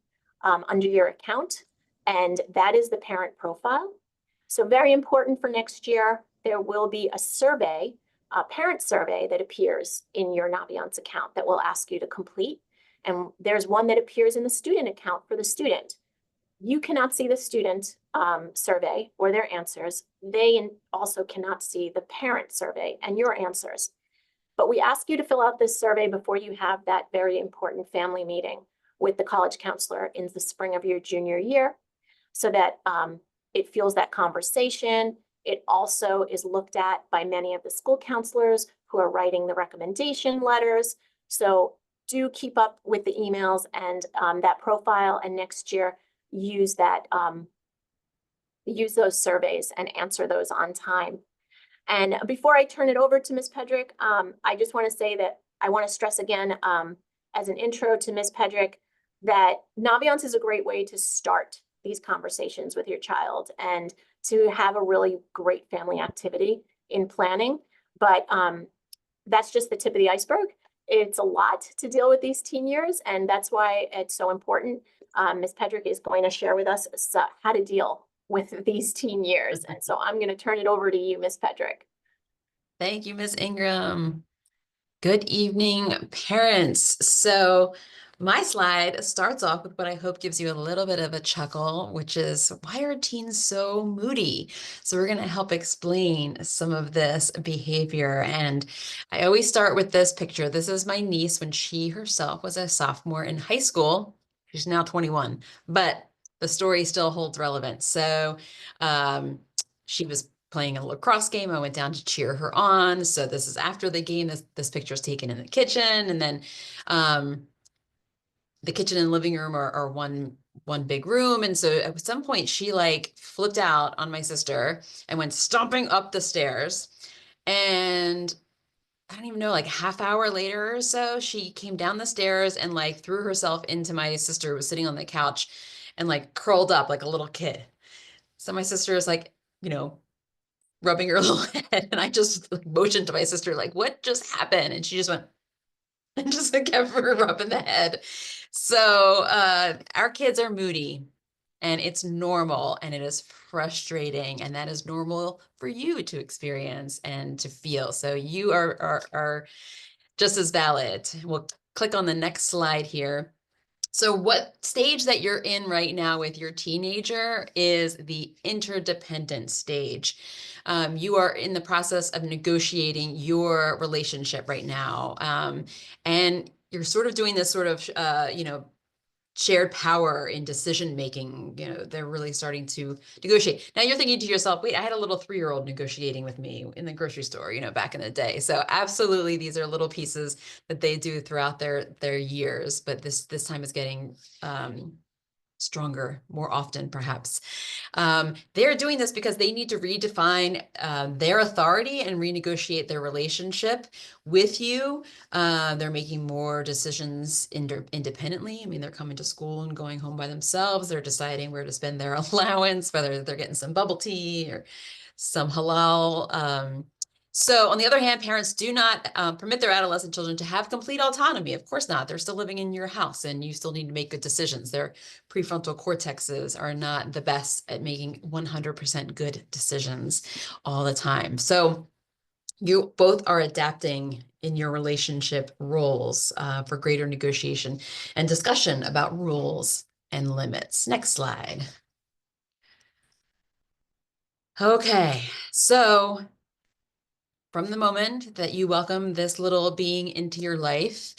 under your account, and that is the parent profile. So very important for next year, there will be a survey, a parent survey that appears in your Naviance account that will ask you to complete. And there's one that appears in the student account for the student. You cannot see the student survey or their answers. They also cannot see the parent survey and your answers. But we ask you to fill out this survey before you have that very important family meeting with the college counselor in the spring of your junior year, so that it fuels that conversation. It also is looked at by many of the school counselors who are writing the recommendation letters. So do keep up with the emails and that profile, and next year use that, use those surveys and answer those on time. And before I turn it over to Ms. Pedrick, I just want to say that I want to stress again, as an intro to Ms. Pedrick, that Naviance is a great way to start these conversations with your child and to have a really great family activity in planning. But that's just the tip of the iceberg. It's a lot to deal with these teen years, and that's why it's so important. Ms. Pedrick is going to share with us how to deal with these teen years. And so I'm going to turn it over to you, Ms. Pedrick. Thank you, Ms. Ingram. Good evening, parents. So my slide starts off with what I hope gives you a little bit of a chuckle, which is, why are teens so moody? So we're going to help explain some of this behavior. And I always start with this picture. This is my niece when she herself was a sophomore in high school. She's now 21, but the story still holds relevance. So she was playing a lacrosse game. I went down to cheer her on. So this is after the game. This picture is taken in the kitchen, and then the kitchen and living room are one big room. And so at some point she like flipped out on my sister and went stomping up the stairs. And I don't even know, like half hour later or so, she came down the stairs and like threw herself into my sister who was sitting on the couch and like curled up like a little kid. So my sister is like, rubbing her little head, and I just like, motioned to my sister, like, what just happened? And she just went and just like, kept her rubbing the head. So our kids are moody, and it's normal, and it is frustrating, and that is normal for you to experience and to feel. So you are just as valid. We'll click on the next slide here. So what stage that you're in right now with your teenager is the interdependent stage. You are in the process of negotiating your relationship right now. And you're sort of doing this sort of, shared power in decision making. They're really starting to negotiate. Now you're thinking to yourself, wait, I had a little 3-year-old negotiating with me in the grocery store, back in the day. So absolutely, these are little pieces that they do throughout their years, but this time is getting stronger more often, perhaps. They're doing this because they need to redefine their authority and renegotiate their relationship with you. They're making more decisions independently. I mean, they're coming to school and going home by themselves. They're deciding where to spend their allowance, whether they're getting some bubble tea or some halal. So on the other hand, parents do not permit their adolescent children to have complete autonomy. Of course not. They're still living in your house, and you still need to make good decisions. Their prefrontal cortexes are not the best at making 100% good decisions all the time. So you both are adapting in your relationship roles for greater negotiation and discussion about rules and limits. Next slide. Okay, so from the moment that you welcome this little being into your life,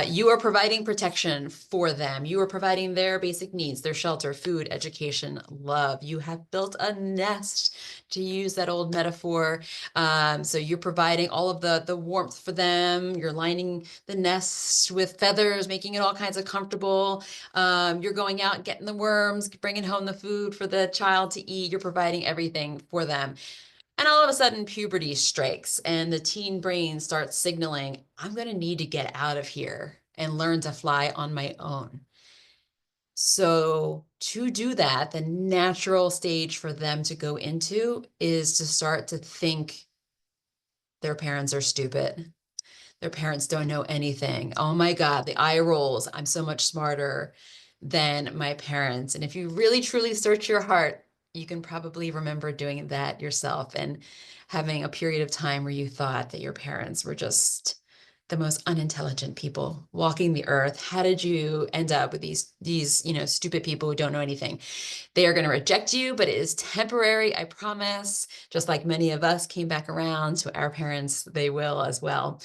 you are providing protection for them. You are providing their basic needs, their shelter, food, education, love. You have built a nest, to use that old metaphor. So you're providing all of the warmth for them. You're lining the nest with feathers, making it all kinds of comfortable. You're going out, getting the worms, bringing home the food for the child to eat. You're providing everything for them. And all of a sudden, puberty strikes, and the teen brain starts signaling, I'm going to need to get out of here and learn to fly on my own. So to do that, the natural stage for them to go into is to start to think their parents are stupid. Their parents don't know anything. Oh my God, the eye rolls. I'm so much smarter than my parents. And if you really truly search your heart, you can probably remember doing that yourself and having a period of time where you thought that your parents were just the most unintelligent people walking the earth. How did you end up with these stupid people who don't know anything? They are going to reject you, but it is temporary, I promise. Just like many of us came back around to our parents, they will as well.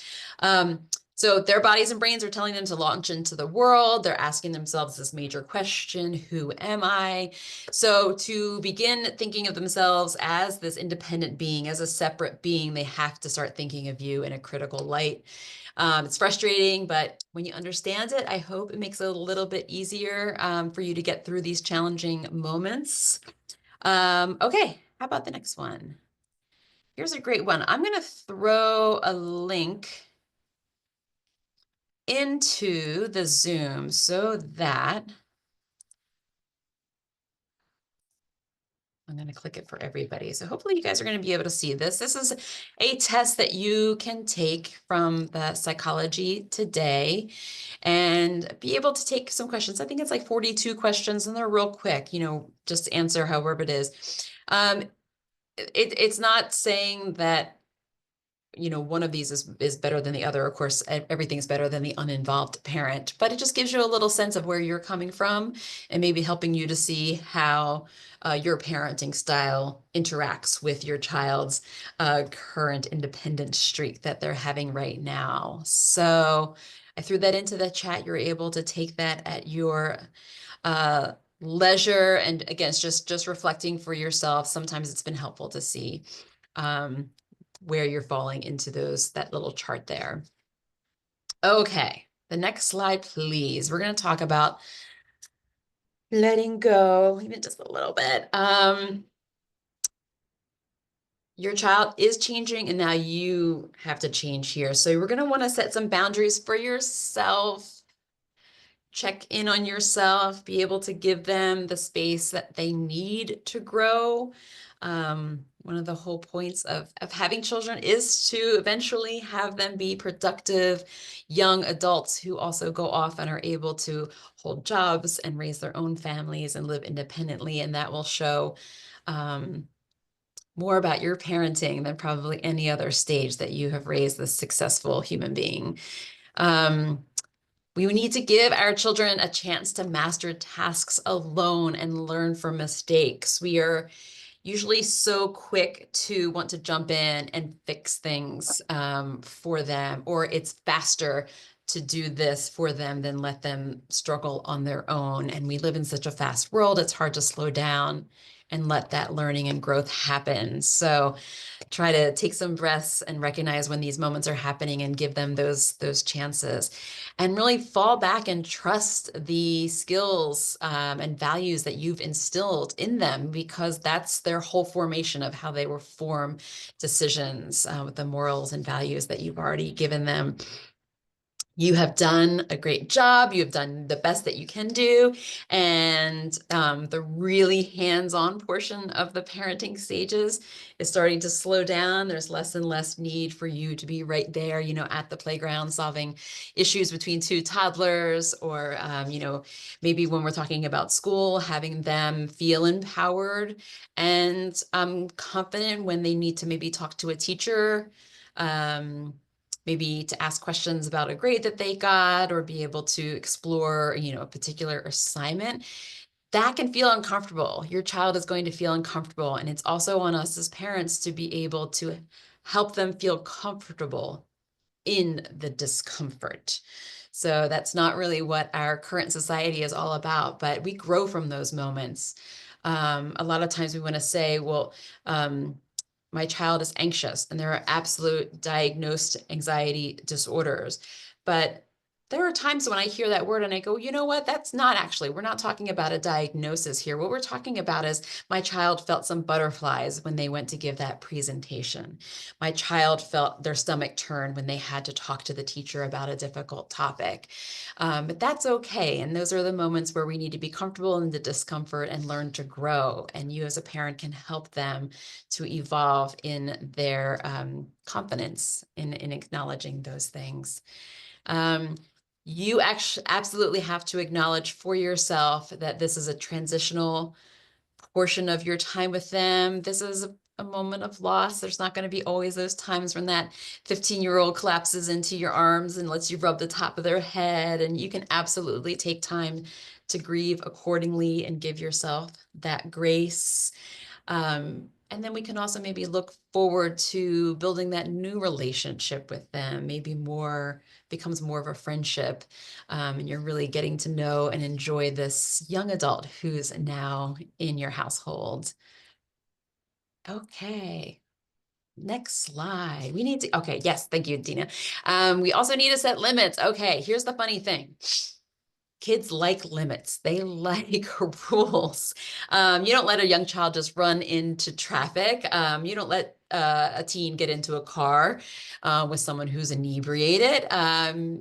So their bodies and brains are telling them to launch into the world. They're asking themselves this major question, who am I? So to begin thinking of themselves as this independent being, as a separate being, they have to start thinking of you in a critical light. It's frustrating, but when you understand it, I hope it makes it a little bit easier for you to get through these challenging moments. Okay, how about the next one? Here's a great one. I'm going to throw a link into the Zoom so that I'm going to click it for everybody. So hopefully you guys are going to be able to see this. This is a test that you can take from the Psychology Today and be able to take some questions. I think it's like 42 questions and they're real quick, you know, just answer however it is. It's not saying that, you know, one of these is better than the other. Of course, everything's better than the uninvolved parent, but it just gives you a little sense of where you're coming from and maybe helping you to see how your parenting style interacts with your child's current independent streak that they're having right now. So I threw that into the chat. You're able to take that at your leisure. And again, it's just reflecting for yourself. Sometimes it's been helpful to see where you're falling into that little chart there. Okay, the next slide, please. We're going to talk about letting go, even just a little bit. Your child is changing and now you have to change here. So we're going to want to set some boundaries for yourself. Check in on yourself, be able to give them the space that they need to grow. One of the whole points of having children is to eventually have them be productive young adults who also go off and are able to hold jobs and raise their own families and live independently. And that will show more about your parenting than probably any other stage that you have raised this successful human being. We need to give our children a chance to master tasks alone and learn from mistakes. We are usually so quick to want to jump in and fix things for them, or it's faster to do this for them than let them struggle on their own. And we live in such a fast world, it's hard to slow down and let that learning and growth happen. So try to take some breaths and recognize when these moments are happening and give them those chances, and really fall back and trust the skills and values that you've instilled in them, because that's their whole formation of how they will form decisions with the morals and values that you've already given them. You have done a great job. You have done the best that you can do. And the really hands-on portion of the parenting stages is starting to slow down. There's less and less need for you to be right there, you know, at the playground solving issues between two toddlers, or, you know, maybe when we're talking about school, having them feel empowered and confident when they need to maybe talk to a teacher, maybe to ask questions about a grade that they got, or be able to explore, you know, a particular assignment. That can feel uncomfortable. Your child is going to feel uncomfortable. And it's also on us as parents to be able to help them feel comfortable in the discomfort. So that's not really what our current society is all about, but we grow from those moments. A lot of times we want to say, well, my child is anxious, and there are absolute diagnosed anxiety disorders. But there are times when I hear that word and I go, you know what, that's not actually, we're not talking about a diagnosis here. What we're talking about is my child felt some butterflies when they went to give that presentation. My child felt their stomach turn when they had to talk to the teacher about a difficult topic. But that's okay. And those are the moments where we need to be comfortable in the discomfort and learn to grow. And you as a parent can help them to evolve in their confidence in acknowledging those things. You actually absolutely have to acknowledge for yourself that this is a transitional portion of your time with them. This is a moment of loss. There's not going to be always those times when that 15-year-old collapses into your arms and lets you rub the top of their head. And you can absolutely take time to grieve accordingly and give yourself that grace. And then we can also maybe look forward to building that new relationship with them, maybe becomes more of a friendship. And you're really getting to know and enjoy this young adult who's now in your household. Okay. Next slide. Okay, yes, thank you, Dina. We also need to set limits. Okay, here's the funny thing. Kids like limits. They like rules. You don't let a young child just run into traffic. You don't let a teen get into a car with someone who's inebriated,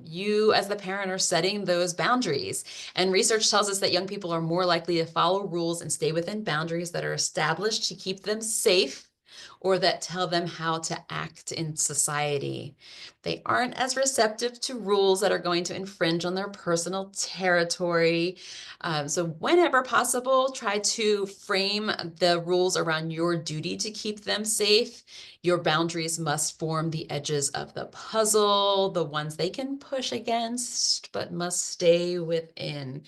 you as the parent are setting those boundaries. And research tells us that young people are more likely to follow rules and stay within boundaries that are established to keep them safe or that tell them how to act in society. They aren't as receptive to rules that are going to infringe on their personal territory. So whenever possible, try to frame the rules around your duty to keep them safe. Your boundaries must form the edges of the puzzle, the ones they can push against, but must stay within.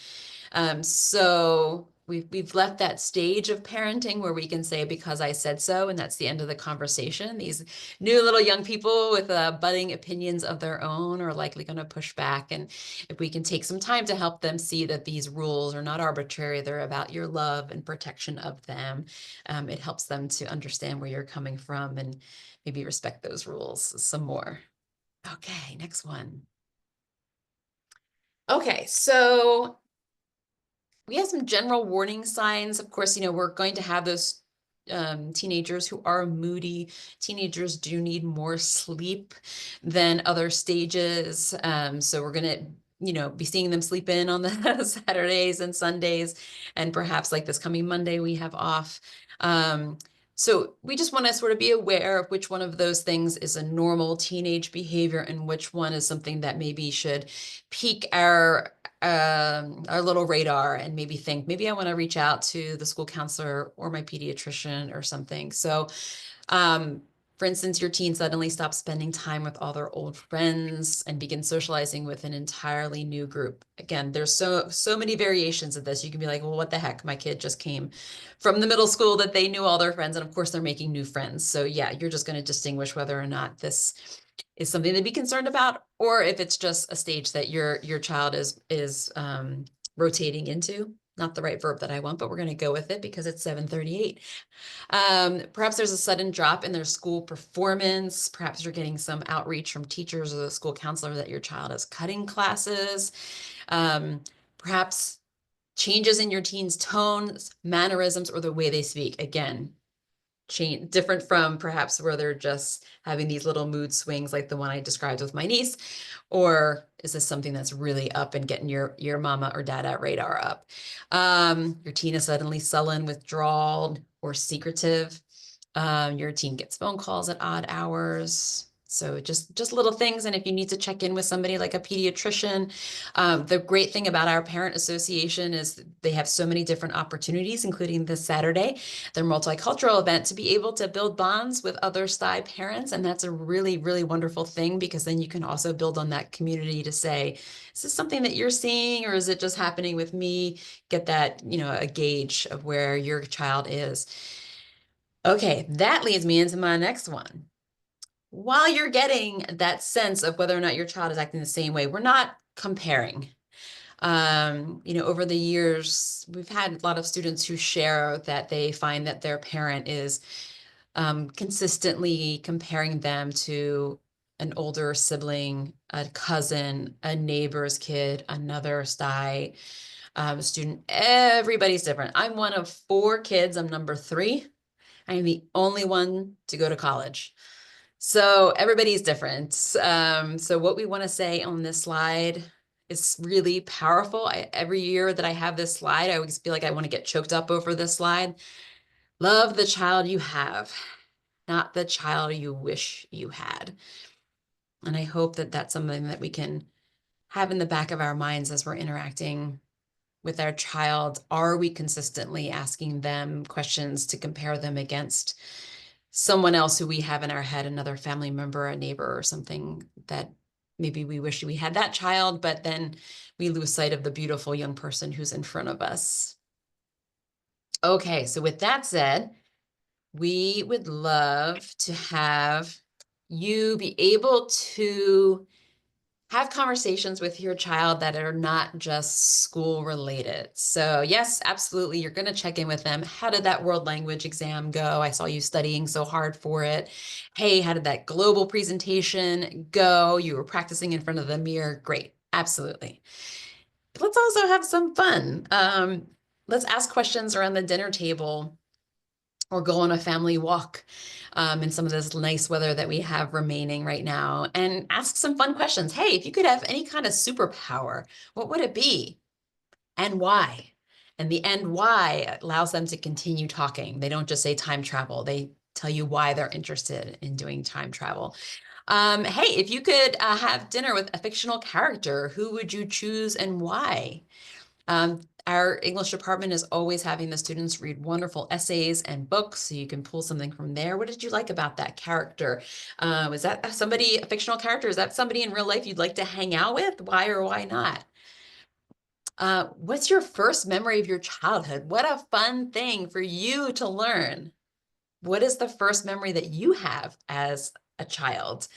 So we've left that stage of parenting where we can say, because I said so, and that's the end of the conversation. These new little young people with budding opinions of their own are likely going to push back. And if we can take some time to help them see that these rules are not arbitrary, they're about your love and protection of them, it helps them to understand where you're coming from and maybe respect those rules some more. Okay, next one. Okay, so we have some general warning signs. Of course, we're going to have those teenagers who are moody. Teenagers do need more sleep than other stages. So we're going to, be seeing them sleep in on the Saturdays and Sundays, and perhaps like this coming Monday we have off. So we just want to sort of be aware of which one of those things is a normal teenage behavior and which one is something that maybe should pique our little radar and maybe think, maybe I want to reach out to the school counselor or my pediatrician or something. So, for instance, your teen suddenly stops spending time with all their old friends and begins socializing with an entirely new group. Again, there's so many variations of this. You can be like, well, what the heck? My kid just came from the middle school that they knew all their friends. And of course, they're making new friends. So yeah, you're just going to distinguish whether or not this is something to be concerned about, or if it's just a stage that your child is rotating into. Not the right verb that I want, but we're going to go with it because it's 7:38. Perhaps there's a sudden drop in their school performance. Perhaps you're getting some outreach from teachers or the school counselor that your child is cutting classes. Perhaps changes in your teen's tones, mannerisms, or the way they speak. Again, different from perhaps where they're just having these little mood swings like the one I described with my niece, or is this something that's really up and getting your mama or dada radar up? Your teen is suddenly sullen, withdrawal, or secretive. Your teen gets phone calls at odd hours. So just little things. And if you need to check in with somebody like a pediatrician, the great thing about our parent association is they have so many different opportunities, including this Saturday, their multicultural event, to be able to build bonds with other Stuyvesant parents. And that's a really, really wonderful thing, because then you can also build on that community to say, is this something that you're seeing, or is it just happening with me? Get that, a gauge of where your child is. Okay, that leads me into my next one. While you're getting that sense of whether or not your child is acting the same way, we're not comparing. Over the years, we've had a lot of students who share that they find that their parent is consistently comparing them to an older sibling, a cousin, a neighbor's kid, another Stuyvesant student. Everybody's different. I'm one of 4 kids. I'm number 3. I'm the only one to go to college. So everybody's different. So what we want to say on this slide is really powerful. Every year that I have this slide, I always feel like I want to get choked up over this slide. Love the child you have, not the child you wish you had. And I hope that that's something that we can have in the back of our minds as we're interacting with our child. Are we consistently asking them questions to compare them against someone else who we have in our head, another family member, a neighbor, or something that maybe we wish we had that child, but then we lose sight of the beautiful young person who's in front of us. Okay, so with that said, we would love to have you be able to have conversations with your child that are not just school related. So yes, absolutely. You're going to check in with them. How did that world language exam go? I saw you studying so hard for it. Hey, how did that global presentation go? You were practicing in front of the mirror. Great. Absolutely. But let's also have some fun. Let's ask questions around the dinner table or go on a family walk in some of this nice weather that we have remaining right now, and ask some fun questions. Hey, if you could have any kind of superpower, what would it be and why? And the "and why" allows them to continue talking. They don't just say time travel. They tell you why they're interested in doing time travel. Hey, if you could have dinner with a fictional character, who would you choose and why? Our English department is always having the students read wonderful essays and books, so you can pull something from there. What did you like about that character? Is that somebody, a fictional character? Is that somebody in real life you'd like to hang out with? Why or why not? What's your first memory of your childhood? What a fun thing for you to learn. What is the first memory that you have as a child?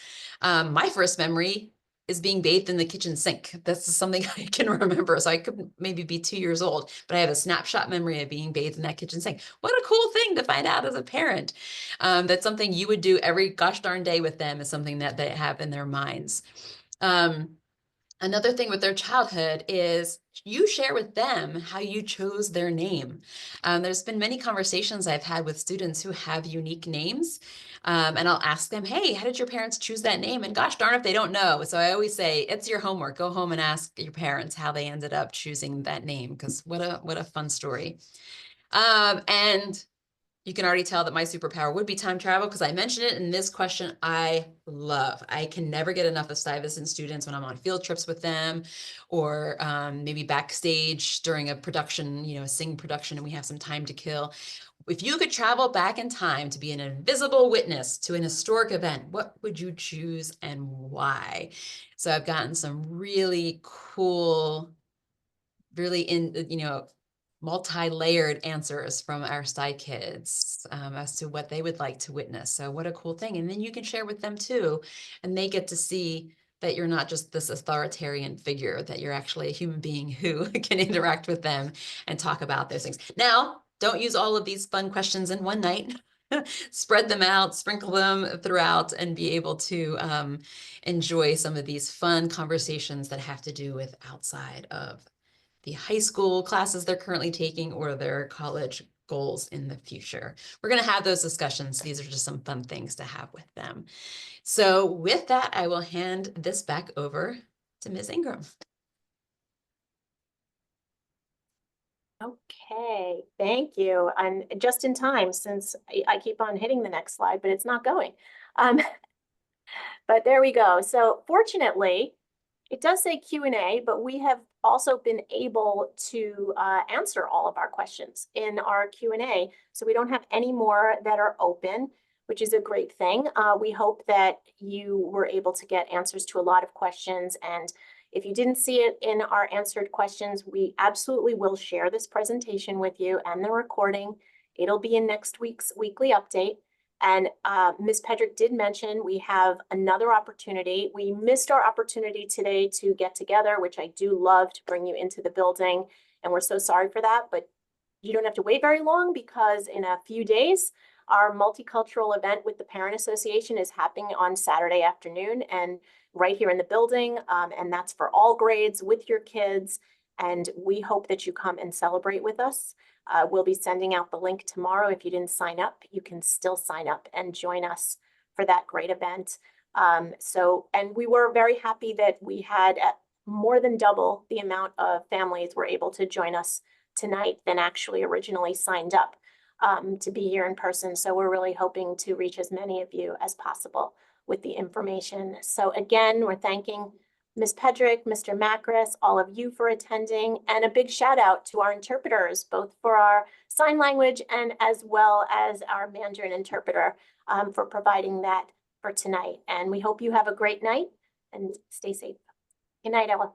My first memory is being bathed in the kitchen sink. That's something I can remember. So I could maybe be 2 years old, but I have a snapshot memory of being bathed in that kitchen sink. What a cool thing to find out as a parent. That's something you would do every gosh darn day with them, is something that they have in their minds. Another thing with their childhood is you share with them how you chose their name. There's been many conversations I've had with students who have unique names, and I'll ask them, hey, how did your parents choose that name? And gosh darn if they don't know. So I always say, it's your homework. Go home and ask your parents how they ended up choosing that name, because what a fun story. And you can already tell that my superpower would be time travel, because I mentioned it in this question. I love. I can never get enough of Stuyvesant students when I'm on field trips with them, or maybe backstage during a production, a sing production, and we have some time to kill. If you could travel back in time to be an invisible witness to an historic event, what would you choose and why? So I've gotten some really cool, multi-layered answers from our Sty kids as to what they would like to witness. So what a cool thing. And then you can share with them too, and they get to see that you're not just this authoritarian figure, that you're actually a human being who can interact with them and talk about those things. Now, don't use all of these fun questions in one night. Spread them out, sprinkle them throughout, and be able to enjoy some of these fun conversations that have to do with outside of the high school classes they're currently taking or their college goals in the future. We're going to have those discussions. These are just some fun things to have with them. So with that, I will hand this back over to Ms. Ingram. Okay, thank you. And just in time, since I keep on hitting the next slide, but it's not going. But there we go. So fortunately, it does say Q&A, but we have also been able to answer all of our questions in our Q&A. So we don't have any more that are open, which is a great thing. We hope that you were able to get answers to a lot of questions. And if you didn't see it in our answered questions, we absolutely will share this presentation with you and the recording. It'll be in next week's weekly update. And Ms. Pedrick did mention we have another opportunity. We missed our opportunity today to get together, which I do love, to bring you into the building. And we're so sorry for that, but you don't have to wait very long, because in a few days, our multicultural event with the Parent Association is happening on Saturday afternoon and right here in the building. And that's for all grades with your kids. And we hope that you come and celebrate with us. We'll be sending out the link tomorrow. If you didn't sign up, you can still sign up and join us for that great event. And we were very happy that we had more than double the amount of families were able to join us tonight than actually originally signed up to be here in person. So we're really hoping to reach as many of you as possible with the information. So again, we're thanking Ms. Pedrick, Mr. Makris, all of you for attending, and a big shout out to our interpreters, both for our sign language and as well as our Mandarin interpreter for providing that for tonight. And we hope you have a great night and stay safe. Good night, Ella.